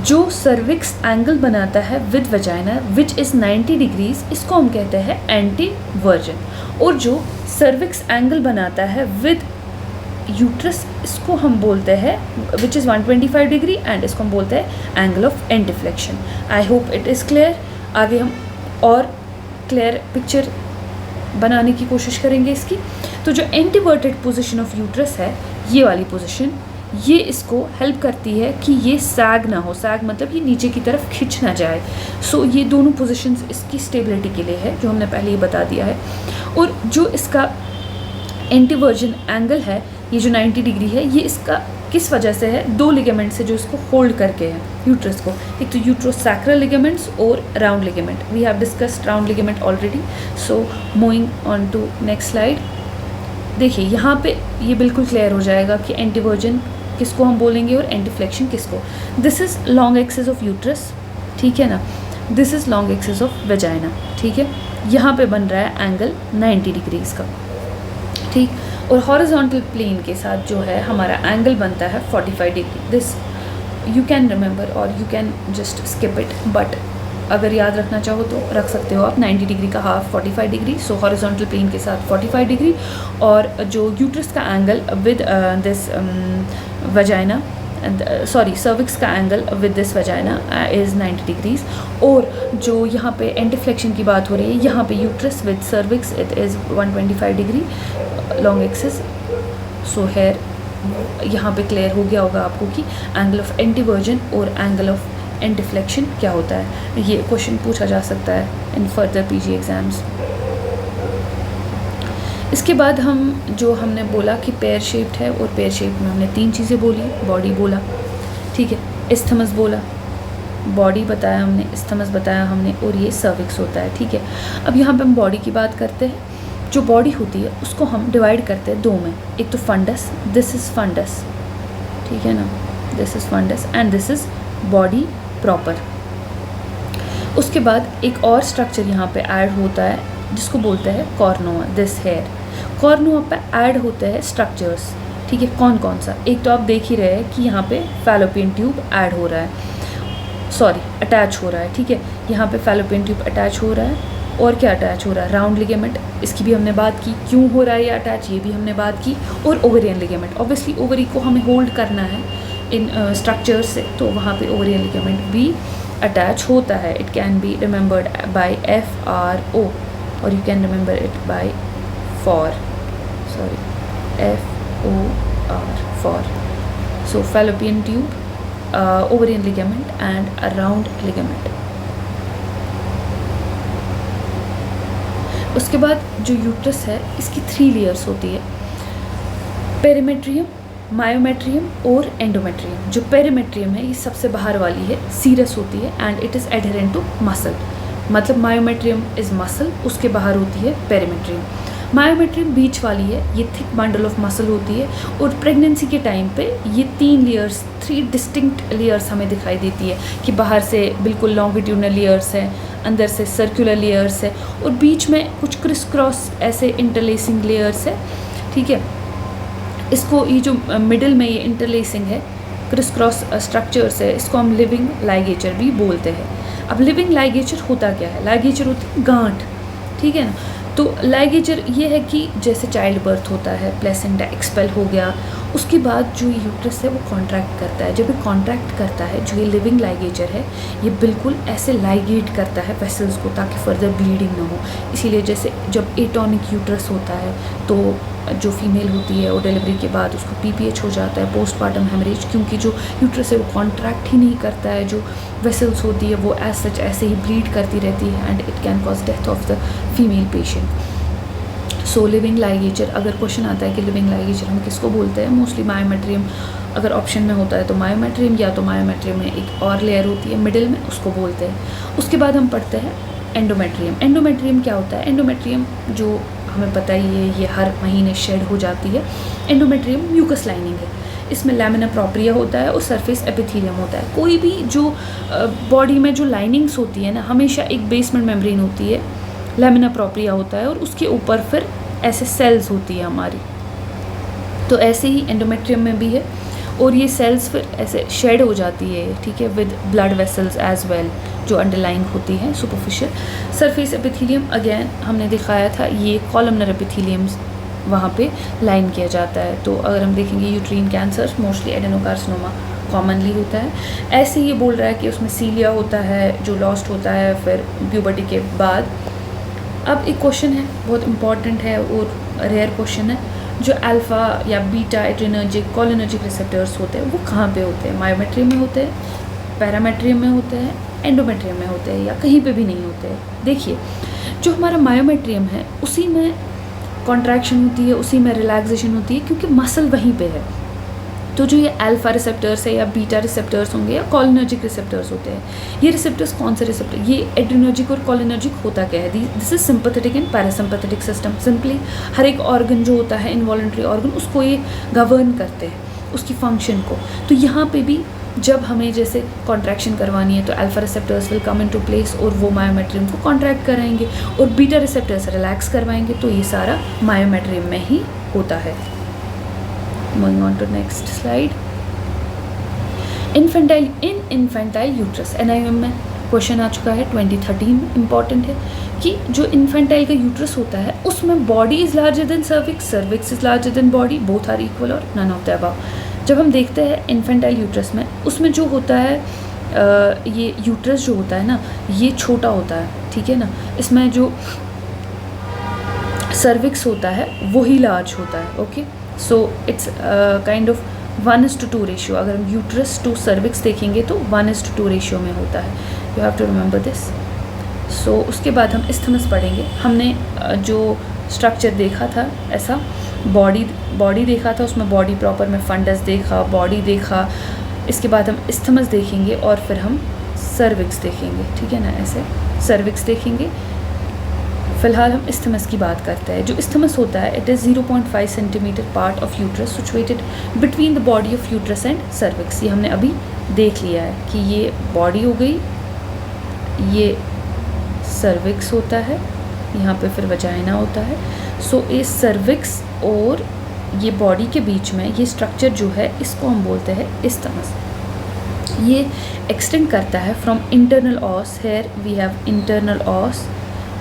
जो सर्विक्स एंगल बनाता है with vagina which is 90 degrees, इसको हम कहते हैं एंटीवर्जन। और जो सर्विक्स एंगल बनाता है विद यूट्रस, इसको हम बोलते हैं विच इज़ 125 डिग्री एंड इसको हम बोलते हैं angle of एंटीफ्लेक्शन। I hope it is clear. आगे हम और क्लियर पिक्चर बनाने की कोशिश करेंगे इसकी। तो जो एंटीवर्टेड पोजिशन ऑफ यूट्रस है ये वाली पोजिशन, ये इसको हेल्प करती है कि ये सैग ना हो, सैग मतलब ये नीचे की तरफ खिंच ना जाए। सो ये दोनों पोजीशंस इसकी स्टेबिलिटी के लिए है, जो हमने पहले ही बता दिया है। और जो इसका एंटीवर्जन एंगल है ये जो 90 डिग्री है, ये इसका किस वजह से है, दो लिगामेंट से जो इसको होल्ड करके है यूट्रस को। एक तो यूट्रोसैक्रल लिगामेंट्स और round ligament. We have discussed round ligament already. So moving on to next slide. देखिए यहाँ पे ये बिल्कुल क्लियर हो जाएगा कि एंटीवर्जन किसको हम बोलेंगे और एंटीफ्लेक्शन किसको। This is long axis of uterus, ठीक है ना। This is long axis of vagina, ठीक है। यहाँ पे बन रहा है एंगल 90 डिग्रीज का, ठीक। और हॉरिजॉन्टल प्लेन के साथ जो है हमारा एंगल बनता है 45 degree. This you can remember और you can just skip it, but अगर याद रखना चाहो तो रख सकते हो आप। 90 डिग्री का half 45 degree, so horizontal plane के साथ 45 डिग्री। और जो यूट्रस का angle with this vagina cervix का angle with this vagina is 90 degrees. और जो यहाँ पे एंटीफ्लेक्शन की बात हो रही है, यहाँ पे uterus with cervix it is 125 degree long axis. So here यहाँ पे क्लियर हो गया होगा आपको कि एंगल ऑफ एंटीवर्जन और एंगल ऑफ एंटीफ्लेक्शन क्या होता है। ये क्वेश्चन पूछा जा सकता है इन फर्दर पीजी एग्जाम्स। इसके बाद हम जो हमने बोला कि पेयर शेप्ड है, और पेयर शेप में हमने 3 चीज़ें बोली। बॉडी बोला, ठीक है, इस्थमस बोला, बॉडी बताया हमने, इस्थमस बताया हमने, और ये सर्विक्स होता है, ठीक है। अब यहाँ पे हम बॉडी की बात करते हैं। जो बॉडी होती है उसको हम डिवाइड करते हैं 2 में। एक तो फंडस, दिस इज़ फंडस, ठीक है ना, this is fundus and this is body proper. उसके बाद एक और स्ट्रक्चर यहाँ पे ऐड होता है जिसको बोलते हैं कॉर्नोआ, दिस हेयर। कॉर्नोआ पे ऐड होते हैं स्ट्रक्चर्स, ठीक है। कौन कौन सा, एक तो आप देख ही रहे हैं कि यहाँ पे फैलोपियन ट्यूब ऐड हो रहा है, अटैच हो रहा है, ठीक है। यहाँ पे फैलोपियन ट्यूब अटैच हो रहा है। और क्या अटैच हो रहा है, राउंड लिगामेंट, इसकी भी हमने बात की, क्यों हो रहा है ये अटैच, ये भी हमने बात की। और ओवेरियन लिगामेंट, ऑब्वियसली ओवरी को हमें होल्ड करना है इन स्ट्रक्चर्स से, तो वहाँ पे ओवेरियन लिगामेंट भी अटैच होता है। It can be remembered by FRO और you can remember it by FOR, for. So fallopian tube, ovarian ligament and a round ligament. उसके बाद जो यूट्रस है इसकी 3 लेयर्स होती है, पेरिमेट्रियम, मायोमेट्रियम और एंडोमेट्रियम। जो पेरिमेट्रियम है ये सबसे बाहर वाली है, सीरस होती है and it is adherent to muscle. मतलब मायोमेट्रियम इज़ मसल, उसके बाहर होती है पेरिमेट्रियम। मायोमेट्रियम बीच वाली है, ये थिक बंडल ऑफ मसल होती है और प्रेगनेंसी के टाइम पे ये 3 डिस्टिंक्ट लेयर्स हमें दिखाई देती है कि बाहर से बिल्कुल लॉन्गिट्यूडनल लेयर्स है, अंदर से सर्कुलर लेयर्स है और बीच में कुछ क्रिस क्रॉस ऐसे इंटरलेसिंग लेयर्स है। ठीक है, इसको ये जो मिडिल में ये इंटरलेसिंग है, क्रिस क्रॉस स्ट्रक्चर्स है, इसको हम लिविंग लाइगेचर भी बोलते हैं। अब लिविंग लाइगेचर होता क्या है? लाइगेचर होती है गांठ, ठीक है ना। तो लाइगेचर ये है कि जैसे चाइल्ड बर्थ होता है, प्लेसेंटा एक्सपेल हो गया, उसके बाद जो यूट्रस है वो कॉन्ट्रैक्ट करता है। जब ये कॉन्ट्रैक्ट करता है, जो ये लिविंग लाइगेचर है ये बिल्कुल ऐसे लाइगेट करता है वेसल्स को ताकि फर्दर ब्लीडिंग ना हो। इसीलिए जैसे जब एटॉनिक यूट्रस होता है तो जो फीमेल होती है और डिलीवरी के बाद उसको PPH हो जाता है, पोस्टपार्टम हेमरेज, क्योंकि जो यूट्रस है वो कॉन्ट्रैक्ट ही नहीं करता है, जो वेसल्स होती है वो एज सच ऐसे ही ब्लीड करती रहती है and it can cause death of the female patient. So living ligature, अगर क्वेश्चन आता है कि लिविंग लाइगेचर हम किसको बोलते हैं, मोस्टली मायोमेट्रियम अगर ऑप्शन में होता है तो मायोमेट्रियम, या तो मायोमेट्रियम में एक और लेयर होती है मिडिल में, उसको बोलते हैं। उसके बाद हम पढ़ते हैं एंडोमेट्रियम। एंडोमेट्रियम क्या होता है? एंडोमेट्रियम जो हमें पता ही है ये हर महीने शेड हो जाती है। एंडोमेट्रियम म्यूकस लाइनिंग है, इसमें लैमिना प्रोप्रिया होता है और सरफेस एपिथेलियम होता है। कोई भी जो बॉडी में जो लाइनिंग्स होती है ना, हमेशा एक बेसमेंट मेम्ब्रेन होती है, लैमिना प्रोप्रिया होता है और उसके ऊपर फिर ऐसे सेल्स होती है हमारी। तो ऐसे ही एंडोमेट्रियम में भी है और ये सेल्स फिर ऐसे शेड हो जाती है, ठीक है, with blood vessels as well जो अंडरलाइंग होती है सुपरफिशियल। सरफेस एपिथेलियम अगेन हमने दिखाया था, ये कॉलमनर एपिथेलियम वहाँ पे लाइन किया जाता है। तो अगर हम देखेंगे uterine cancer mostly adenocarcinoma commonly होता है। ऐसे ये बोल रहा है कि उसमें सीलिया होता है जो लॉस्ट होता है फिर प्यूबर्टी के बाद। अब एक क्वेश्चन है बहुत इंपॉर्टेंट है और रेयर क्वेश्चन है, जो अल्फ़ा या बीटा एड्रेनर्जिक कोलिनर्जिक रिसेप्टर्स होते हैं वो कहाँ पे होते हैं? मायोमेट्रियम में होते हैं, पैरामेट्रियम में होते हैं, एंडोमेट्रियम में होते हैं या कहीं पे भी नहीं होते हैं? देखिए, जो हमारा मायोमेट्रियम है उसी में कॉन्ट्रैक्शन होती है, उसी में रिलैक्सेशन होती है क्योंकि मसल वहीं पे है। तो जो ये अल्फ़ा रिसेप्टर्स है या बीटा रिसेप्टर्स होंगे या कोलिनर्जिक रिसेप्टर्स होते हैं, ये रिसेप्टर्स कौन से रिसेप्टर? ये एड्रेनर्जिक और कोलिनर्जिक होता क्या है? This is sympathetic and parasympathetic system. Simply हर एक ऑर्गन जो होता है इनवॉलंटरी ऑर्गन, उसको ये गवर्न करते हैं उसकी फंक्शन को। तो यहाँ पे भी जब हमें जैसे कॉन्ट्रैक्शन करवानी है तो alpha receptors will come into place और वो मायोमेट्रियम को कॉन्ट्रैक्ट कराएंगे और बीटा रिसेप्टर्स रिलैक्स करवाएंगे। तो ये सारा मायोमेट्रियम में ही होता है। Moving on to next slide. Infantile uterus NIM में क्वेश्चन आ चुका है 2013 में, इम्पॉर्टेंट है कि जो इन्फेंटाइल का यूट्रस होता है उसमें body is larger than cervix, cervix is larger than body, both are equal और नन ऑफ द अबव। जब हम देखते हैं इन्फेंटाइल यूट्रस में, उसमें जो होता है ये यूट्रस जो होता है ना ये छोटा होता है, ठीक है ना। इसमें जो सर्विक्स होता है वही लार्ज होता है। Okay, so it's kind of 1:2 ratio. अगर हम यूट्रस टू सर्विक्स देखेंगे तो 1:2 रेशियो में होता है। You have to remember this. So उसके बाद हम इस्थमस पढ़ेंगे। हमने जो स्ट्रक्चर देखा था ऐसा बॉडी देखा था, उसमें बॉडी प्रॉपर में फंडस देखा, बॉडी देखा, इसके बाद हम इस्थमस देखेंगे और फिर हम सर्विक्स देखेंगे, ठीक है ना। ऐसे सर्विक्स देखेंगे। फ़िलहाल हम इस्थमस की बात करते हैं। जो इस्थमस होता है it is 0.5 centimetre part of uterus situated between the body of uterus and cervix. ये हमने अभी देख लिया है कि ये बॉडी हो गई, ये सर्विक्स होता है, यहाँ पे फिर वजाइना होता है। सो इस सर्विक्स और ये बॉडी के बीच में ये स्ट्रक्चर जो है इसको हम बोलते हैं इस्थमस। ये एक्सटेंड करता है from internal os, here we have internal os,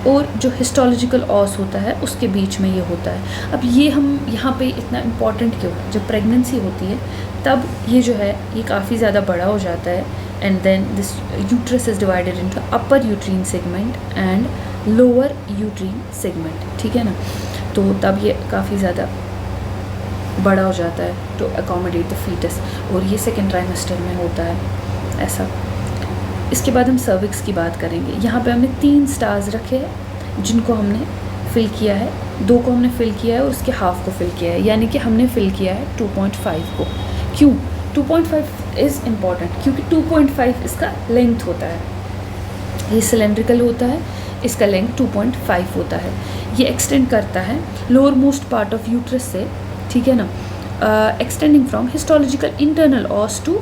और जो हिस्टोलॉजिकल ऑस होता है उसके बीच में ये होता है। अब ये हम यहाँ पे इतना इम्पॉर्टेंट क्यों है? जब प्रेगनेंसी होती है तब ये जो है ये काफ़ी ज़्यादा बड़ा हो जाता है and then this uterus is divided into upper uterine segment and lower uterine segment, ठीक है ना। तो तब ये काफ़ी ज़्यादा बड़ा हो जाता है टू अकोमोडेट द फीटस, और ये सेकेंड ट्राइमेस्टर में होता है ऐसा। इसके बाद हम सर्विक्स की बात करेंगे। यहाँ पे हमने 3 स्टार्स रखे हैं जिनको हमने फिल किया है, 2 को हमने फिल किया है और उसके हाफ को फिल किया है, यानी कि हमने फिल किया है 2.5 को। क्यों 2.5 इज़ इम्पॉर्टेंट? क्योंकि 2.5 इसका लेंथ होता है, ये सिलेंड्रिकल होता है, इसका लेंथ 2.5 होता है। ये एक्सटेंड करता है lower most part of uterus से, ठीक है ना, extending from histological internal os to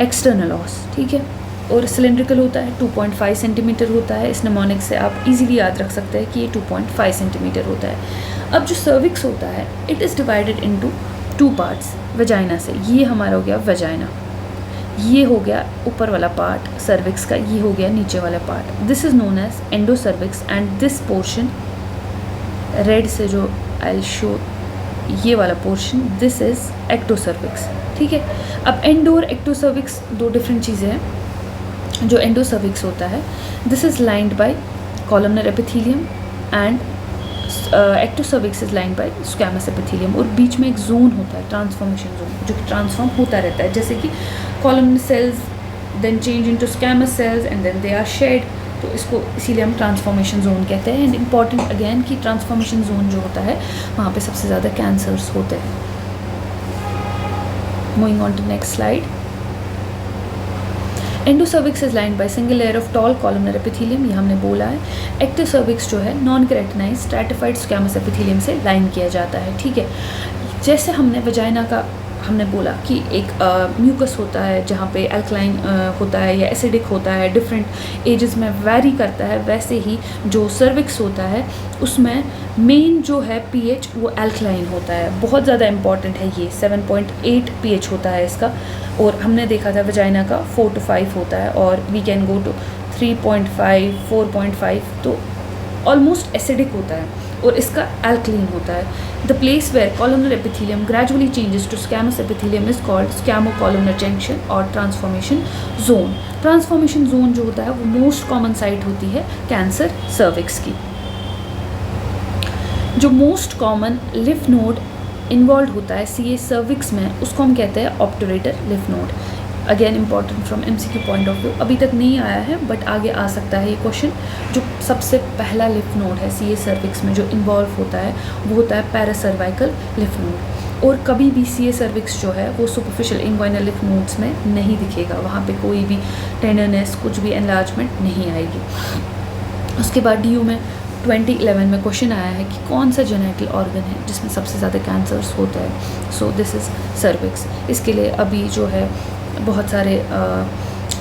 external os, ठीक है। और सिलेंड्रिकल होता है, 2.5 सेंटीमीटर होता है। इस निमोनिक से आप इजीली याद रख सकते हैं कि ये 2.5 सेंटीमीटर होता है। अब जो सर्विक्स होता है, it is divided into 2 parts vagina से। ये हमारा हो गया वजाइना, ये हो गया ऊपर वाला पार्ट सर्विक्स का, ये हो गया नीचे वाला part. This is known as endocervix and this portion red से जो आई शो ये वाला portion, this is ectocervix, ठीक है। अब एंडो और एक्टो सर्विक्स 2 डिफरेंट चीज़ें हैं। जो एंडो सर्विक्स होता है, this is lined by columnar epithelium and ectocervix is lined by squamous epithelium. और बीच में एक जोन होता है, ट्रांसफॉर्मेशन जोन, जो कि ट्रांसफॉर्म होता रहता है, जैसे कि columnar cells then change into squamous cells and then they are shed. तो इसको इसीलिए हम ट्रांसफॉर्मेशन जोन कहते हैं। एंड इम्पॉर्टेंट अगेन कि ट्रांसफॉर्मेशन जोन जो होता है वहाँ पे सबसे ज़्यादा कैंसर्स होते हैं। Moving on to next slide. Endocervix is lined by single layer of tall columnar epithelium, ये हमने बोला है। एक्टोसर्विक्स जो है non keratinized stratified squamous epithelium से लाइन किया जाता है, ठीक है। जैसे हमने वजाइना का हमने बोला कि एक म्यूकस होता है जहाँ पे अल्कलाइन होता है या एसिडिक होता है, डिफरेंट एजेस में वैरी करता है, वैसे ही जो सर्विक्स होता है उसमें मेन जो है पीएच वो अल्कलाइन होता है। बहुत ज़्यादा इंपॉर्टेंट है ये, 7.8 पीएच होता है इसका। और हमने देखा था वजाइना का 4 to 5 होता है, और वी कैन गो टू 3.5 4.5, तो ऑलमोस्ट एसिडिक होता है। और इसका अल्कलीन होता है। The place where columnar epithelium gradually changes to squamous epithelium is called squamocolumnar junction और ट्रांसफॉर्मेशन जोन। ट्रांसफॉर्मेशन जोन जो होता है वो मोस्ट कॉमन साइट होती है कैंसर सर्विक्स की। जो most common leaf node involve होता है सीए सर्विक्स में, उसको हम कहते हैं obturator leaf node. Again important from MCQ point of view, अभी तक नहीं आया है बट आगे आ सकता है ये क्वेश्चन। जो सबसे पहला लिफ नोड है सीए सर्विक्स में जो इन्वॉल्व होता है वो होता है पैरासर्वाइकल लिफ नोड। और कभी भी सीए सर्विक्स जो है वो सुपरफिशियल इंग्वाइनल लिफ नोड्स में नहीं दिखेगा, वहाँ पे कोई भी टेंडरनेस कुछ भी एनलार्जमेंट नहीं आएगी। उसके बाद डीयू में 2011 में क्वेश्चन आया है कि कौन सा जेनेटल ऑर्गन है जिसमें सबसे ज़्यादा कैंसर्स होता है। So this is cervix. इसके लिए अभी जो है बहुत सारे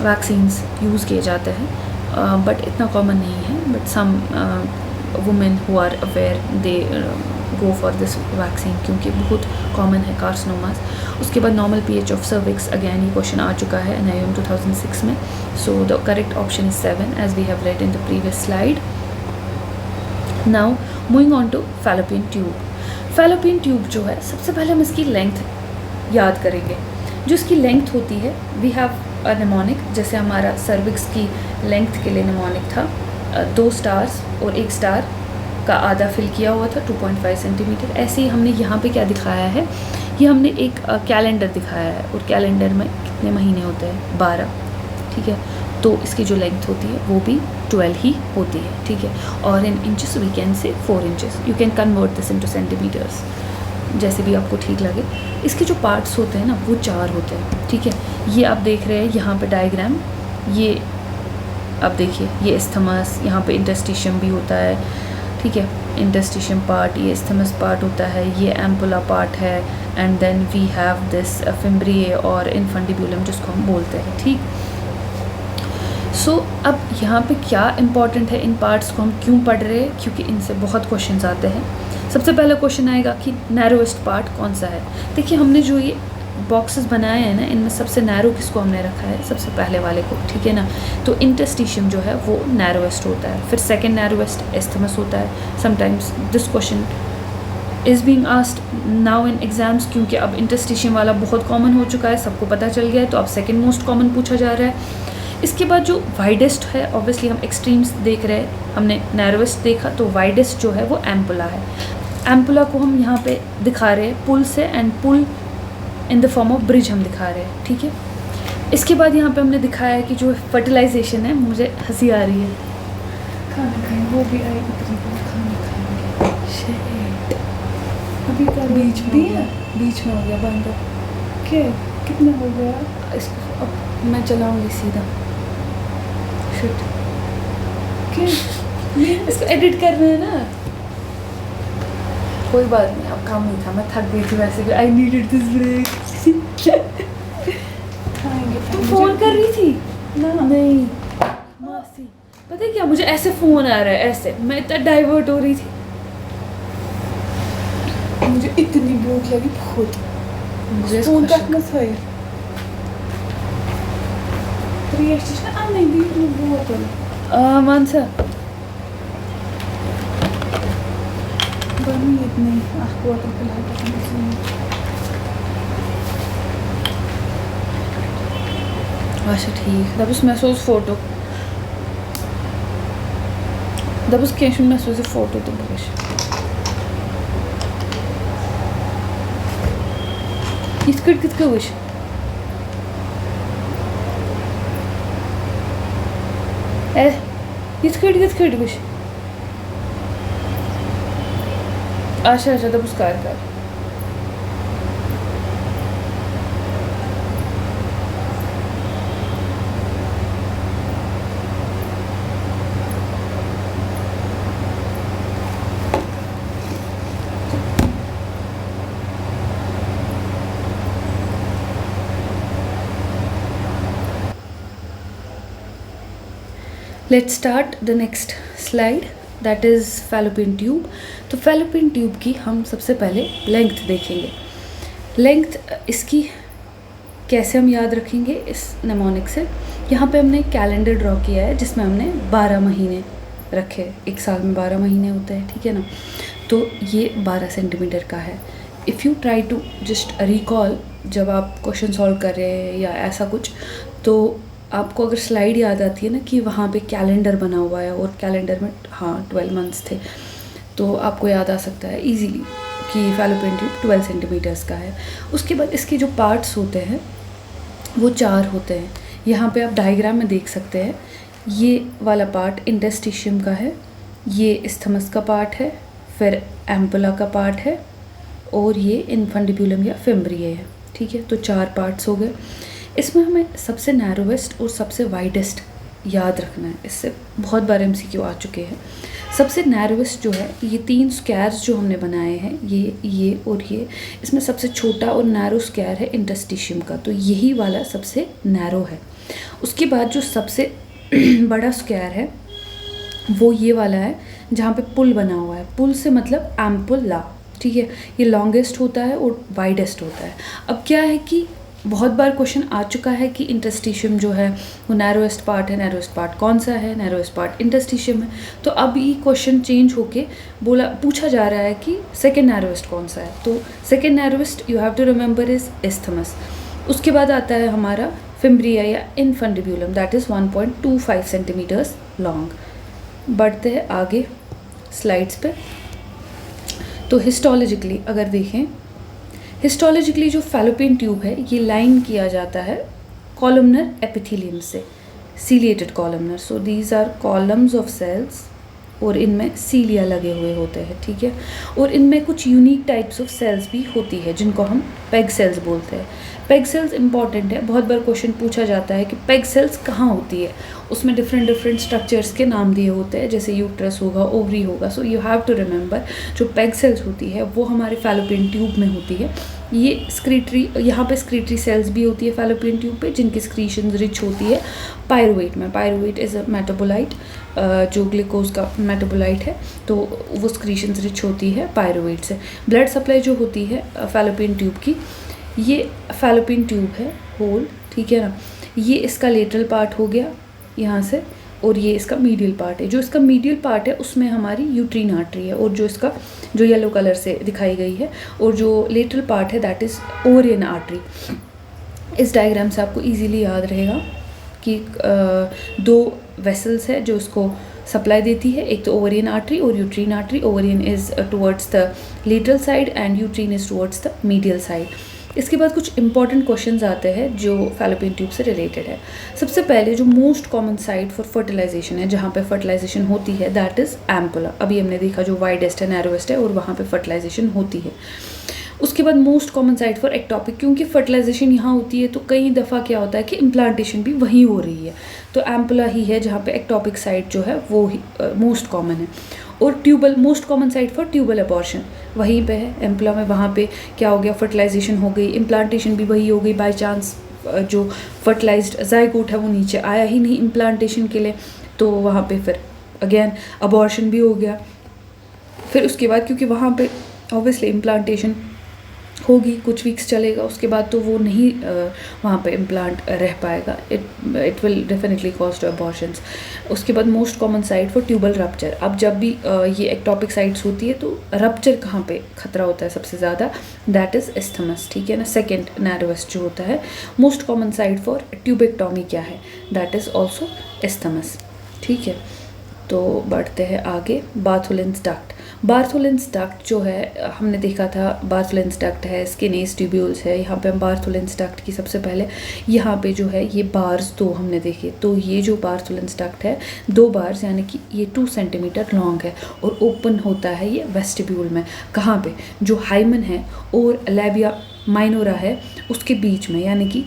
वैक्सीन्स यूज़ किए जाते हैं, बट इतना कॉमन नहीं है। But some women who are aware they go for this vaccine, क्योंकि बहुत कॉमन है कार्सिनोमास। उसके बाद normal pH of cervix, again ये क्वेश्चन आ चुका है NIOM 2006 में। So the correct option is 7 as we have read in the previous slide. Now moving on to fallopian tube. Fallopian tube जो है, सबसे पहले हम इसकी लेंथ याद करेंगे। जो इसकी लेंथ होती है, वी हैव अ निमोनिक, जैसे हमारा सर्विक्स की लेंथ के लिए निमोनिक था 2 स्टार्स और 1 स्टार का आधा फिल किया हुआ था 2.5 सेंटीमीटर। ऐसे ही हमने यहाँ पे क्या दिखाया है, ये हमने एक कैलेंडर दिखाया है, और कैलेंडर में कितने महीने होते हैं 12, ठीक है। तो इसकी जो लेंथ होती है वो भी 12 ही होती है, ठीक है। और इन inches we can say 4 inches. You can convert this into centimeters, जैसे भी आपको ठीक लगे। इसके जो पार्ट्स होते हैं ना वो 4 होते हैं, ठीक है। ये आप देख रहे हैं यहाँ पे डायग्राम, ये आप देखिए, ये इस्थमस, यहाँ पे इंटरस्टिशियम भी होता है, ठीक है। इंटरस्टिशियम पार्ट, ये इस्थमस पार्ट होता है, ये एम्पुला पार्ट है, and then we have this fimbriae और इन्फंडिब्यूलम जिसको हम बोलते हैं, ठीक। सो अब यहाँ पे क्या इम्पॉर्टेंट है, इन पार्ट्स को हम क्यों पढ़ रहे हैं, क्योंकि इनसे बहुत क्वेश्चंस आते हैं। सबसे पहला क्वेश्चन आएगा कि नैरोएस्ट पार्ट कौन सा है। देखिए, हमने जो ये बॉक्सेस बनाए हैं ना, इनमें सबसे नैरो किसको हमने रखा है, सबसे पहले वाले को, ठीक है ना। तो इंटरस्टिशियम जो है वो नैरोएस्ट होता है। फिर सेकंड नैरोएस्ट एस्थमस होता है। Sometimes this question is being asked now in exams, क्योंकि अब इंटरस्टिशियम वाला बहुत कॉमन हो चुका है, सबको पता चल गया है, तो अब सेकेंड मोस्ट कॉमन पूछा जा रहा है। इसके बाद जो वाइडेस्ट है, ऑब्वियसली हम एक्सट्रीम्स देख रहे हैं, हमने नैरोएस्ट देखा, तो वाइडेस्ट जो है वो एम्पुला है। एम्पुला को हम यहाँ पे दिखा रहे हैं पुल से, and pull in the form of bridge हम दिखा रहे हैं, ठीक है। इसके बाद यहाँ पे हमने दिखाया है कि जो फर्टिलाइजेशन है, मुझे हंसी आ रही है, खाना खाएं, वो भी आएगी, खाना खाएंगे। शिट, अभी का बीच में हो गया बंद। क्या कितना हो गया इसको? अब मैं चलाऊंगी सीधा। शिट, क्या इसको एडिट करना है ना? कोई बात नहीं, अब काम नहीं था, मैं थक गई थी वैसे भी। I needed this break. तुम फोन कर रही थी ना? नहीं मासी, पता है क्या, मुझे ऐसे फोन आ रहा है, ऐसे मैं इतना डाइवर्ट हो रही थी। मुझे इतनी भूख लगी बहुत। मुझे फोन काटना था ये। Mansa. Iतनी बोतल अच्छा ठीक, dabūs mēs uz foto. Dabūs kieši mēs uz foto tu būs. Itkart kad kavış. Itkart būs. अच्छा dabūs car. Let's start the next slide, that is fallopian tube. तो fallopian tube की हम सबसे पहले लेंथ देखेंगे. लेंथ इसकी कैसे हम याद रखेंगे इस नेमोनिक से. यहाँ पे हमने कैलेंडर ड्रॉ किया है जिसमें हमने 12 महीने रखे. एक साल में 12 महीने होते हैं, ठीक है ना. तो ये 12 सेंटीमीटर का है. If you try to just recall, जब आप क्वेश्चन सॉल्व कर रहे हैं या ऐसा कुछ, तो आपको अगर स्लाइड याद आती है ना कि वहाँ पे कैलेंडर बना हुआ है और कैलेंडर में 12 मंथ्स थे, तो आपको याद आ सकता है इजीली कि फैलोपियन ट्यूब 12 सेंटीमीटर्स का है. उसके बाद इसके जो पार्ट्स होते हैं वो 4 होते हैं. यहाँ पे आप डायग्राम में देख सकते हैं. ये वाला पार्ट इंटरस्टिशियम का है, ये इस्थमस का पार्ट है, फिर एम्पुला का पार्ट है और ये इन्फंडिब्यूलम या फिम्ब्रिया है, ठीक है. तो 4 पार्ट्स हो गए. इसमें हमें सबसे नैरोवेस्ट और सबसे वाइडेस्ट याद रखना है. इससे बहुत बार MCQ आ चुके हैं. सबसे नैरोवेस्ट जो है, ये 3 स्क्वायर्स जो हमने बनाए हैं, ये और ये, इसमें सबसे छोटा और नैरो स्क्वायर है इंटरस्टिशियम का, तो यही वाला सबसे नैरो है. उसके बाद जो सबसे बड़ा स्क्वायर है वो ये वाला है जहाँ पे पुल बना हुआ है. पुल से मतलब एम्पुला, ठीक है. ये लॉन्गेस्ट होता है और वाइडेस्ट होता है. अब क्या है कि बहुत बार क्वेश्चन आ चुका है कि इंटरस्टिशियम जो है वो नैरोएस्ट पार्ट है. नैरोएस्ट पार्ट कौन सा है? नैरोएस्ट पार्ट इंटरस्टिशियम है. तो अब ये क्वेश्चन चेंज होके पूछा जा रहा है कि सेकेंड नैरोएस्ट कौन सा है. तो second narrowest you have to remember is isthmus. उसके बाद आता है हमारा फिम्ब्रिया या infundibulum, that is 1.25 centimeters long. बढ़ते हैं आगे स्लाइड्स पे. तो हिस्टोलॉजिकली अगर देखें, हिस्टोलॉजिकली जो फैलोपियन ट्यूब है ये लाइन किया जाता है कॉलमनर एपिथेलियम से, ciliated columnar. So these are columns of cells और इनमें सीलिया लगे हुए होते हैं, ठीक है. और इनमें कुछ यूनिक टाइप्स ऑफ सेल्स भी होती है जिनको हम पेग सेल्स बोलते हैं. पेग सेल्स इंपॉर्टेंट है. बहुत बार क्वेश्चन पूछा जाता है कि पेग सेल्स कहाँ होती है. उसमें डिफरेंट स्ट्रक्चर्स के नाम दिए होते हैं, जैसे यूट्रस होगा, ओवरी होगा. So you have to remember जो पेग सेल्स होती है वो हमारे फैलोपियन ट्यूब में होती है. ये स्क्रीटरी, यहाँ पे स्क्रीटरी सेल्स भी होती है फैलोपियन ट्यूब पे, जिनकी स्क्रीशन रिच होती है पायरुवेट में. पायरुवेट इज़ अ मेटाबोलाइट, जो ग्लूकोज का मेटाबोलाइट है, तो वो स्क्रीशन रिच होती है पायरुवेट से. ब्लड सप्लाई जो होती है फैलोपियन ट्यूब की, ये फैलोपियन ट्यूब है होल, ठीक है ना. ये इसका लेटरल पार्ट हो गया यहाँ से, और ये इसका मीडियल पार्ट है. जो इसका मीडियल पार्ट है उसमें हमारी यूट्रीन आर्टरी है, और जो इसका जो येलो कलर से दिखाई गई है, और जो लेटरल पार्ट है दैट इज़ ओवरियन आर्टरी. इस डायग्राम से आपको इजीली याद रहेगा कि 2 वेसल्स है जो इसको सप्लाई देती है. एक तो ओवरियन आर्टरी और uterine artery. Ovarian is towards the lateral side and uterine is towards the medial side. इसके बाद कुछ इंपॉर्टेंट क्वेश्चंस आते हैं जो फैलोपियन ट्यूब से रिलेटेड है। सबसे पहले जो most common site for fertilization है, जहाँ पे फर्टिलाइजेशन होती है, दैट इज़ एम्पुला। अभी हमने देखा जो वाइडेस्ट है, नैरोवेस्ट है, और वहाँ पे फर्टिलाइजेशन होती है। उसके बाद most common site for ectopic, क्योंकि फर्टिलाइजेशन यहाँ होती है तो कई दफ़ा क्या होता है कि इम्प्लांटेशन भी वहीं हो रही है, तो एम्पुला ही है जहाँ पे एक्टोपिक साइट जो है वो ही मोस्ट कॉमन है। और tubal, most common site for tubal abortion वहीं पे है एम्पुला में। वहाँ पे क्या हो गया, फर्टिलाइजेशन हो गई, इम्प्लांटेशन भी वही हो गई। बाय चांस जो फर्टिलाइज्ड ज़ाइगोट है वो नीचे आया ही नहीं इम्प्लांटेशन के लिए, तो वहाँ पे फिर अगेन अबॉर्शन भी हो गया। फिर उसके बाद क्योंकि वहाँ पे ऑब्वियसली इम्प्लांटेशन होगी, कुछ वीक्स चलेगा, उसके बाद तो वो नहीं वहाँ पे इम्प्लांट रह पाएगा, it will definitely cause to abortions. उसके बाद most common site for tubal rupture. अब जब भी ये एक्टोपिक साइट्स होती है तो रप्चर कहाँ पे खतरा होता है सबसे ज़्यादा, दैट इज़ एस्थमस, ठीक है ना, सेकेंड नैरोवेस्ट जो होता है। Most common site for tubectomy क्या है, दैट इज़ ऑल्सो एस्थमस, ठीक है। तो बढ़ते हैं आगे, बार्थोलिन्स डक्ट। बार्थोलिन्स डक्ट जो है हमने देखा था, बार्थोलिन्स डक्ट है, स्किनेस ट्यूब्यूल्स है। यहाँ पे हम बार्थोलिन्स डक्ट की सबसे पहले यहाँ पे जो है ये बार्स दो हमने देखे, तो ये जो बार्थोलिन्स डक्ट है 2 बार्स यानी कि ये 2 सेंटीमीटर लॉन्ग है और ओपन होता है ये वेस्टिब्यूल में। कहाँ पे, जो हाइमन है और लेबिया माइनोरा है उसके बीच में, यानी कि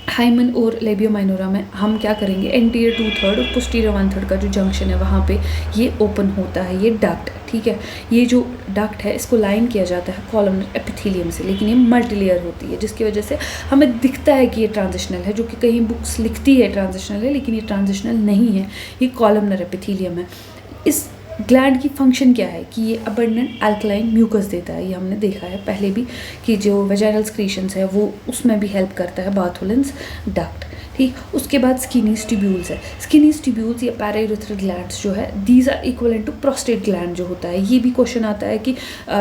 हाइमन और लेबियो माइनोरा में हम क्या करेंगे, एंटीरियर 2/3 और पोस्टीरियर 1/3 का जो जंक्शन है वहाँ पे ये ओपन होता है ये डक्ट, ठीक है। ये जो डक्ट है इसको लाइन किया जाता है कॉलमनर एपिथेलियम से, लेकिन ये मल्टीलेयर होती है जिसकी वजह से हमें दिखता है कि ये ट्रांजिशनल है, जो कि कहीं बुक्स लिखती है ट्रांजिशनल है, लेकिन ये ट्रांजिशनल नहीं है, ये कॉलमनर एपिथेलियम है। इस ग्लैंड की फंक्शन क्या है कि ये अबंडेंट अल्कलाइन म्यूकस देता है, ये हमने देखा है पहले भी कि जो वेजाइनल स्क्रीशंस है वो उसमें भी हेल्प करता है बार्थोलिन्स डक्ट, ठीक। उसके बाद स्किनीस ट्यूब्यूल्स है। स्किनीस ट्यूब्यूल्स या पैरायूरेथ्रल ग्लैंड्स जो है, these are equivalent to prostate gland जो होता है। ये भी क्वेश्चन आता है कि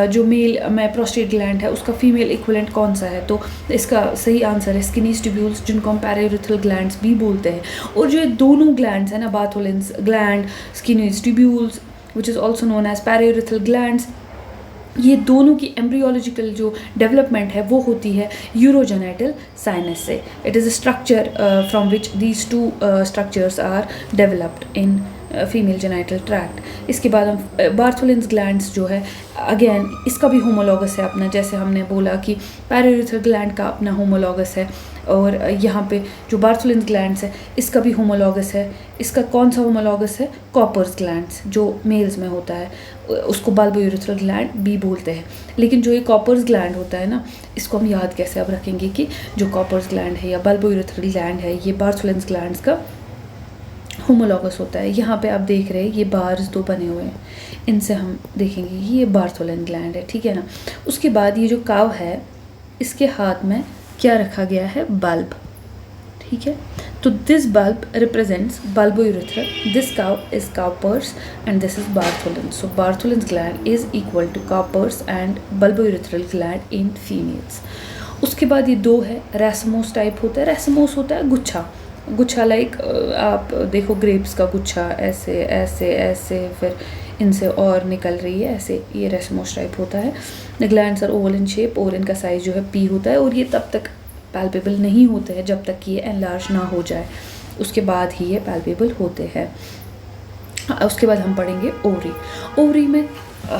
जो मेल में प्रोस्टेट ग्लैंड है उसका फीमेल इक्वलेंट कौन सा है, तो इसका सही आंसर है स्किनीस ट्यूब्यूल्स, जिनको हम पैरायूरेथ्रल ग्लैंड्स भी बोलते हैं। और जो दोनों ग्लैंड्स है ना, Bartholin's gland, Skene's tubules which is also known as paraurethral glands, ये दोनों की एम्ब्रियोलॉजिकल जो डेवलपमेंट है वो होती है यूरोजेनाइटल साइनस से। It is a structure from which these 2 structures are developed in female genital tract. इसके बाद हम बार्थोलिन्स ग्लैंड्स जो है, अगेन इसका भी होमोलॉगस है अपना, जैसे हमने बोला कि पैरायूरेथ्रल ग्लैंड का अपना होमोलॉगस है, और यहाँ पे जो बार्थोलिन्स ग्लैंड्स है इसका भी होमोलॉगस है। इसका कौन सा होमोलॉगस है, कॉपर्स ग्लैंड्स जो मेल्स में होता है, उसको बल्बोयूरेथ्रल ग्लैंड भी बोलते हैं। लेकिन जो ये कॉपर्स ग्लैंड होता है ना, इसको हम याद कैसे अब रखेंगे कि जो कॉपर्स ग्लैंड है या बल्बोयूरेथ्रल ग्लैंड है ये बार्थोलिन्स ग्लैंड्स का होमोलॉगस होता है। यहाँ पे आप देख रहे हैं ये बार्स 2 बने हुए हैं, इनसे हम देखेंगे ये बार्थोलिन ग्लैंड है, ठीक है ना। उसके बाद ये जो काव है इसके हाथ में क्या रखा गया है, बल्ब, ठीक है। तो this bulb represents bulbourethral, this cow is Cowper's and this is Bartholin. So Bartholin's gland is equal to Cowper's and bulbourethral gland in females. उसके बाद ये 2 है, रेसमोस टाइप होता है। रेसमोस होता है गुच्छा लाइक आप देखो ग्रेप्स का गुच्छा, ऐसे ऐसे ऐसे, फिर इनसे और निकल रही है ऐसे, ये रेसमोस टाइप होता है। The glands are oval in shape और इनका साइज जो है पी होता है, और ये तब तक पैल्पेबल नहीं होते हैं जब तक कि ये एनलार्ज ना हो जाए, उसके बाद ही ये पैल्पेबल होते हैं। उसके बाद हम पढ़ेंगे ओवरी। ओवरी में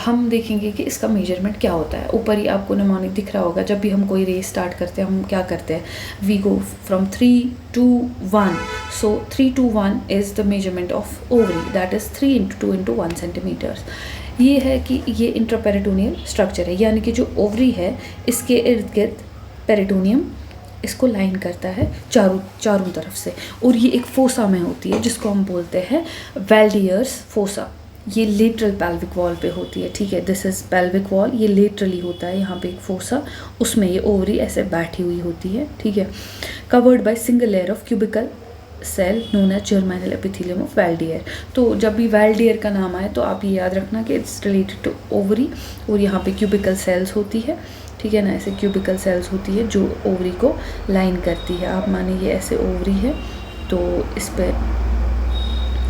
हम देखेंगे कि इसका मेजरमेंट क्या होता है। ऊपर ही आपको निमोनिक दिख रहा होगा, जब भी हम कोई रेस स्टार्ट करते हैं हम क्या करते हैं, we go from 3 to 1। So 3 to 1 is the measurement of ovary, that is 3 into 2 into 1 centimeters. ये है कि ये इंट्रापेरिटोनियल स्ट्रक्चर है, यानी कि जो ओवरी है इसके इर्द गिर्द पेरिटोनियम इसको लाइन करता है चारों तरफ से, और ये एक फोसा में होती है जिसको हम बोलते हैं वेल्डियर्स फोसा। ये लेटरल पेल्विक वॉल पे होती है, ठीक है। दिस इज पेल्विक वॉल, ये लेटरली होता है, यहाँ पे एक फोसा, उसमें ये ओवरी ऐसे बैठी हुई होती है, ठीक है। Covered by single layer of cubical cell known as germinal epithelium of Waldeyer. तो जब भी वेल्डियर का नाम आए तो आप ये याद रखना कि इट्स रिलेटेड टू ओवरी, और यहाँ पे क्यूबिकल सेल्स होती है, ठीक है ना। ऐसे क्यूबिकल सेल्स होती है जो ओवरी को लाइन करती है। आप माने ये ऐसे ओवरी है तो इस पे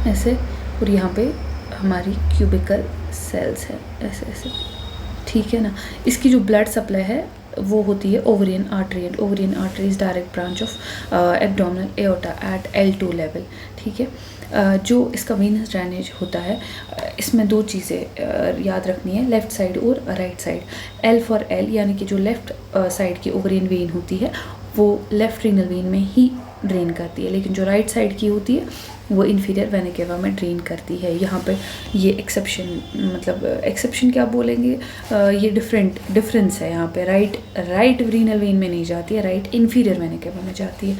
ऐसे, और यहाँ पे हमारी क्यूबिकल सेल्स है ऐसे ऐसे, ठीक है ना। इसकी जो ब्लड सप्लाई है वो होती है ovarian artery, and ovarian artery is direct branch of abdominal aorta at L2 level, ठीक है। जो इसका वेनस ड्रेनेज होता है, इसमें दो चीज़ें याद रखनी है, लेफ़्ट साइड और right side. L four L यानी कि जो लेफ़्ट साइड की ओवरियन वेन होती है वो लेफ़्ट रीनल वेन में ही ड्रेन करती है, लेकिन जो राइट साइड की होती है वो इन्फीरियर वेना केवा में ड्रेन करती है। यहाँ पे ये एक्सेप्शन, मतलब एक्सेप्शन क्या बोलेंगे, ये डिफरेंस है। यहाँ पे राइट रीनल वेन में नहीं जाती है, राइट इन्फीरियर वेना केवा में जाती है,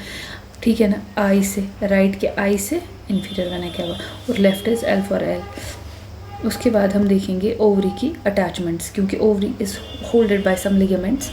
ठीक है ना। आई से, राइट के आई से इन्फीरियर वेना केवा, और left is L four L। उसके बाद हम देखेंगे ओवरी की अटैचमेंट्स, क्योंकि ovary is holded by some ligaments.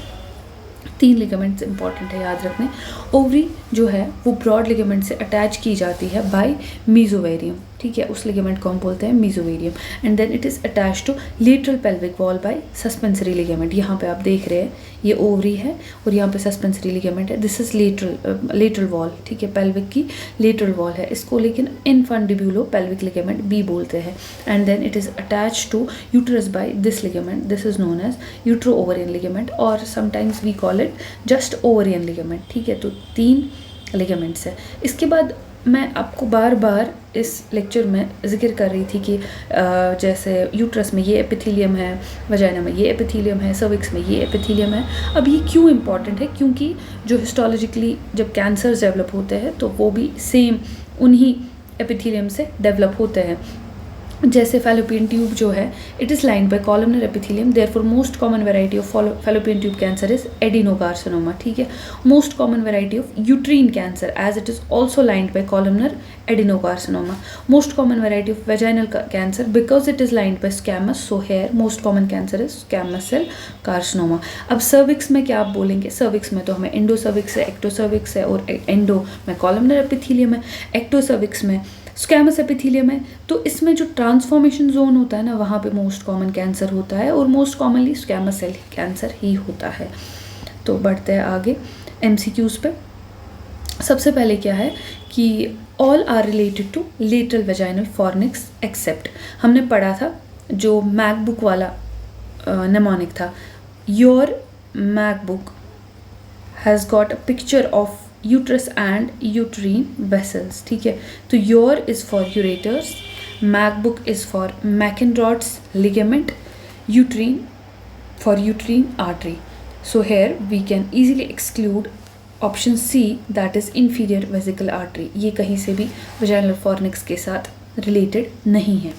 3 ligaments important है याद रखने। ओवरी जो है वो ब्रॉड लिगामेंट से अटैच की जाती है बाय मीजोवेरियम, ठीक है। उस लिगामेंट को हम बोलते हैं mesovarium, and then it is attach to lateral pelvic wall by suspensory ligament. यहाँ पे आप देख रहे हैं ये ओवरी है और यहाँ पे सस्पेंसरी लिगामेंट है। दिस इज लेटरल वॉल, ठीक है, पेल्विक की लेटरल वॉल है इसको, लेकिन इनफंडिब्यूलो पेल्विक लिगामेंट बी बोलते हैं। And then it is attach to uterus by this ligament, this is known as utero ovarian ligament, और sometimes we call it just ovarian ligament, ठीक है। तो 3 लिगामेंट्स है। इसके बाद मैं आपको बार बार इस लेक्चर में जिक्र कर रही थी कि जैसे यूट्रस में ये एपिथेलियम है, वजाइना में ये एपिथेलियम है, सर्विक्स में ये एपिथेलियम है। अब ये क्यों इम्पॉर्टेंट है, क्योंकि जो हिस्टोलॉजिकली जब कैंसर्स डेवलप होते हैं तो वो भी सेम उन्हीं एपिथेलियम से डेवलप होते हैं। जैसे फैलोपियन ट्यूब जो है it is lined by columnar epithelium, therefore most common variety of fallopian tube cancer is adenocarcinoma, ठीक है। Most common variety of uterine cancer as it is also lined by columnar adenocarcinoma. Most common variety of vaginal cancer because it is lined by squamous, so here most common cancer is squamous cell carcinoma. अब सर्विक्स में क्या आप बोलेंगे, सर्विक्स में तो हमें एंडो सर्विक्स है, एक्टो सर्विक्स है, और एंडो में कॉलमनर एपिथेलियम है, एक्टो सर्विक्स में स्क्वैमस एपिथेलियम है। तो इसमें जो ट्रांसफॉर्मेशन जोन होता है ना, वहाँ पे मोस्ट कॉमन कैंसर होता है, और most commonly squamous cell cancer ही होता है। तो बढ़ते हैं आगे MCQs पे। सबसे पहले क्या है कि all are related to lateral vaginal fornix except, हमने पढ़ा था जो मैकबुक वाला नेमोनिक था, your MacBook has got a picture of uterus and uterine vessels, ठीक है। तो your is for ureters, MacBook is for Mackenrodt's ligament, uterine for uterine artery. So here we can easily exclude option C, that is inferior vesical artery. ये कहीं से भी वेजाइनल फॉर्निक्स के साथ रिलेटेड नहीं है,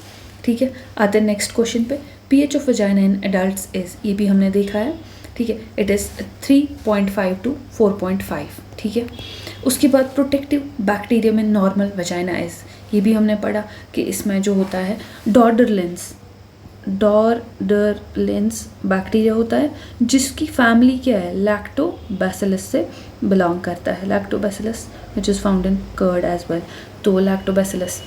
ठीक है। आते हैं नेक्स्ट क्वेश्चन पे। pH of vagina in adults is, ये भी हमने देखा है, ठीक है, इट इज़ 3.5 to 4.5, ठीक है। उसके बाद protective bacterium in normal vagina is, ये भी हमने पढ़ा कि इसमें जो होता है डॉर्डरलेंस बैक्टीरिया होता है, जिसकी फैमिली क्या है, लैक्टोबैसिलस से बिलोंग करता है, lactobacillus which is found in curd as well. तो lactobacillus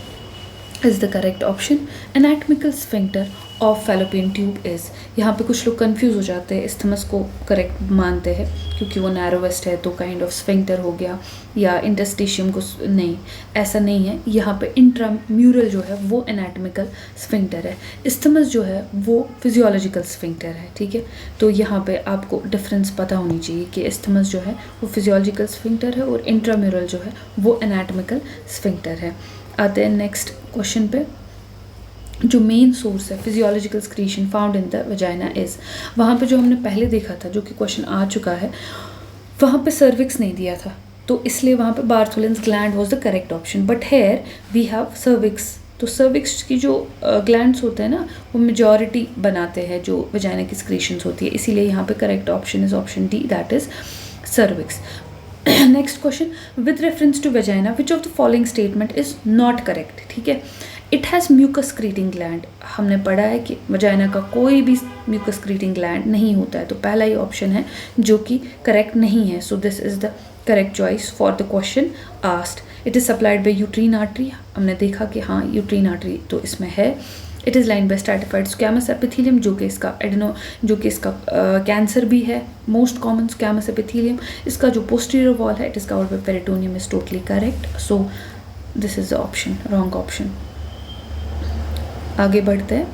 is the correct option. Anatomical sphincter of fallopian tube is, यहाँ पे कुछ लोग कंफ्यूज हो जाते हैं, इस्थमस को करेक्ट मानते हैं क्योंकि वो नैरोवेस्ट है तो काइंड ऑफ स्फिंक्टर हो गया, या इंटरस्टिशियम को नहीं, ऐसा नहीं है। यहाँ पे इंट्राम्यूरल जो है वो एनाटॉमिकल स्फिंक्टर है, इस्थमस जो है वो फिजियोलॉजिकल स्फिंक्टर है, ठीक है। तो यहाँ पे आपको डिफरेंस पता होनी चाहिए कि इस्थमस जो है वो फिजियोलॉजिकल स्फिंक्टर है और इंट्राम्यूरल जो है वो एनाटॉमिकल स्फिंक्टर है। आते हैं नेक्स्ट क्वेश्चन पे। जो मेन सोर्स है physiological secretion found in the vagina is, वहाँ पे जो हमने पहले देखा था जो कि क्वेश्चन आ चुका है, वहाँ पे सर्विक्स नहीं दिया था, तो इसलिए वहाँ पे Bartholin's gland was the correct option, but here we have cervix. तो सर्विक्स की जो ग्लैंड्स होते हैं ना वो मेजॉरिटी बनाते हैं जो वजाइना की स्क्रीशंस होती है, इसीलिए यहाँ पे correct option is option D, that is cervix. Next question, with reference to vagina which of the following statement is not correct, ठीक है। It has mucus secreting gland, हमने पढ़ा है कि वजाइना का कोई भी म्यूकस क्रीटिंग ग्लैंड नहीं होता है, तो पहला ही ऑप्शन है जो कि करेक्ट नहीं है। So this is the correct choice for the question asked. It is supplied by uterine artery, हमने देखा कि हाँ यूट्रीन आर्टरी तो इसमें है। It is lined bye stratified squamous epithelium, जो कि इसका कैंसर भी है, मोस्ट कॉमन स्क्वैमस एपिथेलियम। इसका जो पोस्टीरियर वॉल है it is covered by peritoneum, is totally correct. So this is the option, wrong option. आगे बढ़ते हैं।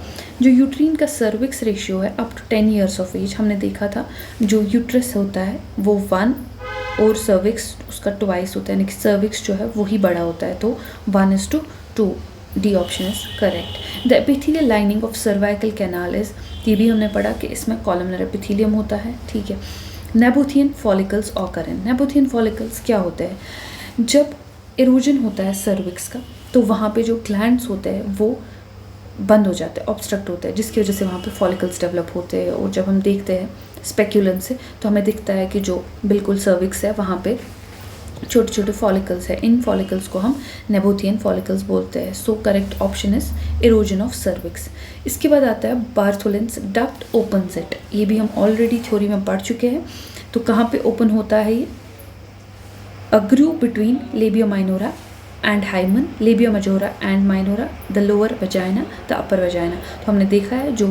जो यूट्रीन का सर्विक्स रेशियो है up to 10 years of age, हमने देखा था जो यूट्रस होता है वो 1 और सर्विक्स उसका ट्वाइस होता है, यानी कि सर्विक्स जो है वही बड़ा होता है, तो 1:2। D option is correct. The epithelial lining of cervical canal is, ये भी हमने पढ़ा कि इसमें कॉलमनर एपिथेलियम होता है, ठीक है। नेबुथियन फॉलिकल्स ऑकर इन, नेबुथियन फॉलिकल्स क्या होते हैं, जब इरोजन होता है सर्विक्स का तो वहाँ पे जो ग्लैंड्स होते हैं वो बंद हो जाते हैं, ऑब्स्ट्रक्ट होते हैं, जिसकी वजह से वहाँ पे फॉलिकल्स डेवलप होते हैं। और जब हम देखते हैं स्पेक्यूलन से तो हमें दिखता है कि जो बिल्कुल सर्विक्स है वहाँ पे छोटे छोटे फॉलिकल्स है, इन फॉलिकल्स को हम नेबुथियन फॉलिकल्स बोलते हैं। So correct option is erosion of cervix. इसके बाद आता है बार्थोलिन्स डक्ट ओपन सेट, ये भी हम ऑलरेडी थ्योरी में पढ़ चुके हैं। तो कहाँ पे ओपन होता है ये, a groove between labia minora and hymen, labia majora and minora, the lower vagina the upper vagina. तो हमने देखा है जो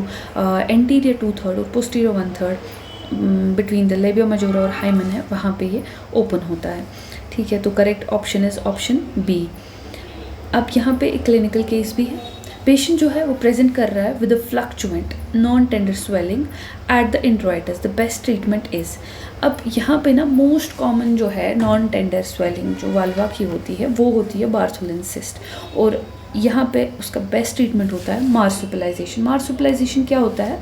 एंटीरियर 2/3 और posterior 1/3 between the labia majora और हाइमन है, वहाँ पे ये ओपन होता है, ठीक है। तो correct option is option B. अब यहाँ पे एक क्लिनिकल केस भी है। पेशेंट जो है वो प्रेजेंट कर रहा है with a fluctuant non tender swelling at the introitus, the best treatment is. अब यहाँ पे ना मोस्ट कॉमन जो है नॉन टेंडर स्वेलिंग जो वाल्वा की होती है वो होती है बार्थोलिन सिस्ट, और यहाँ पे उसका बेस्ट ट्रीटमेंट होता है मार्सुपिलाइजेशन। मार्सुपिलाइजेशन क्या होता है,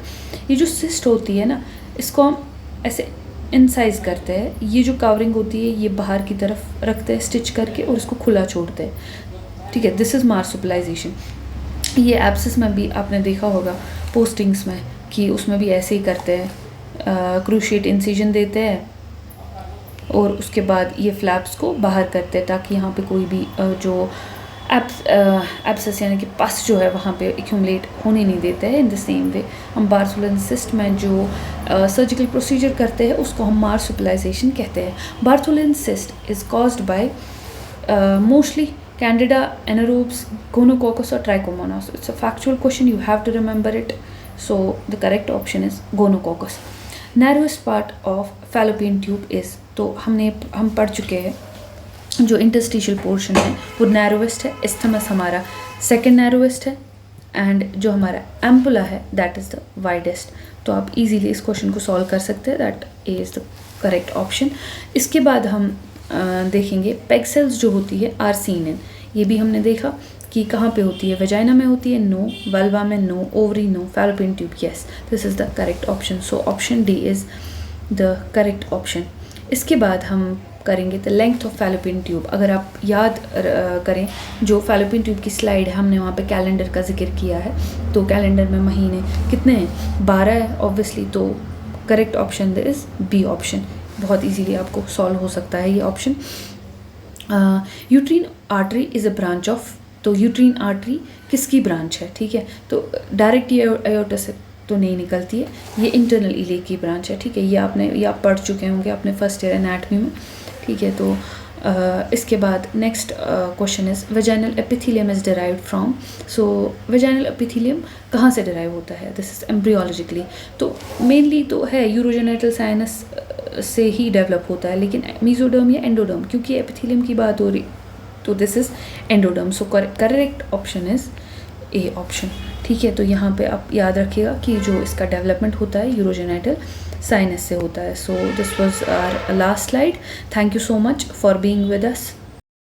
ये जो सिस्ट होती है ना इसको हम ऐसे इनसाइज करते हैं, ये जो कवरिंग होती है ये बाहर की तरफ रखते हैं स्टिच करके और इसको खुला छोड़ते हैं, ठीक है। This is marsupialisation. ये एब्सिस में भी आपने देखा होगा पोस्टिंग्स में कि उसमें भी ऐसे ही करते हैं, क्रूशिएट इंसिजन देते हैं और उसके बाद ये फ्लैप्स को बाहर करते हैं ताकि यहाँ पे कोई भी जो एब्सेस यानी कि पस जो है वहाँ पे एक्यूमुलेट होने नहीं देते हैं। इन द सेम वे हम बार्थोलिन सिस्ट में जो सर्जिकल प्रोसीजर करते हैं उसको हम मार्सुपिलाइजेशन कहते हैं। Bartholin cyst is caused bye mostly Candida, anaerobes, gonococcus or trichomonas. It's a factual question, you have to remember it. So the correct option is gonococcus. Narrowest part of fallopian tube is, तो हम पढ़ चुके हैं जो इंटरस्टिशियल पोर्शन है वो नैरोवेस्ट है, इस्थमस हमारा सेकंड नैरोवेस्ट है, एंड जो हमारा एम्पुला है दैट इज़ द वाइडेस्ट। तो आप इजीली इस क्वेश्चन को सॉल्व कर सकते हैं, that is the correct option. इसके बाद हम देखेंगे पेग सेल्स जो होती है आर सीन इन, ये भी हमने देखा कि कहाँ पे होती है, वेजाइना में होती है, नो, वल्वा में no, ovary no, fallopian tube yes, this is the correct option. So option D is the correct option. इसके बाद हम करेंगे the length of fallopian tube. अगर आप याद करें जो फैलोपियन ट्यूब की स्लाइड है हमने वहाँ पे कैलेंडर का जिक्र किया है, तो कैलेंडर में महीने कितने हैं, 12 है ऑब्वियसली, तो correct option is B option. बहुत इजीली आपको सॉल्व हो सकता है ये option. Uterine artery is a branch of, तो यूट्रीन आर्टरी किसकी ब्रांच है, ठीक है। तो डायरेक्ट ये एयोर्टा से तो नहीं निकलती है, ये इंटरनल इलियक की ब्रांच है, ठीक है। ये आप पढ़ चुके होंगे अपने फर्स्ट ईयर एनाटमी में, ठीक है। तो इसके बाद next question is vaginal epithelium is derived from. So vaginal epithelium कहाँ से डिराइव होता है, दिस इज एम्ब्रियोलॉजिकली, तो मेनली तो है यूरोजेनाइटल साइनस से ही डेवलप होता है, लेकिन मीजोडर्म या एंडोडर्म, क्योंकि एपिथेलियम की बात हो रही तो this is endoderm. So correct option is A option, ठीक है। तो यहाँ पे आप याद रखिएगा कि जो इसका डेवलपमेंट होता है यूरोजेनाइटल साइनस से होता है। So this was our last slide. Thank you so much for being with us.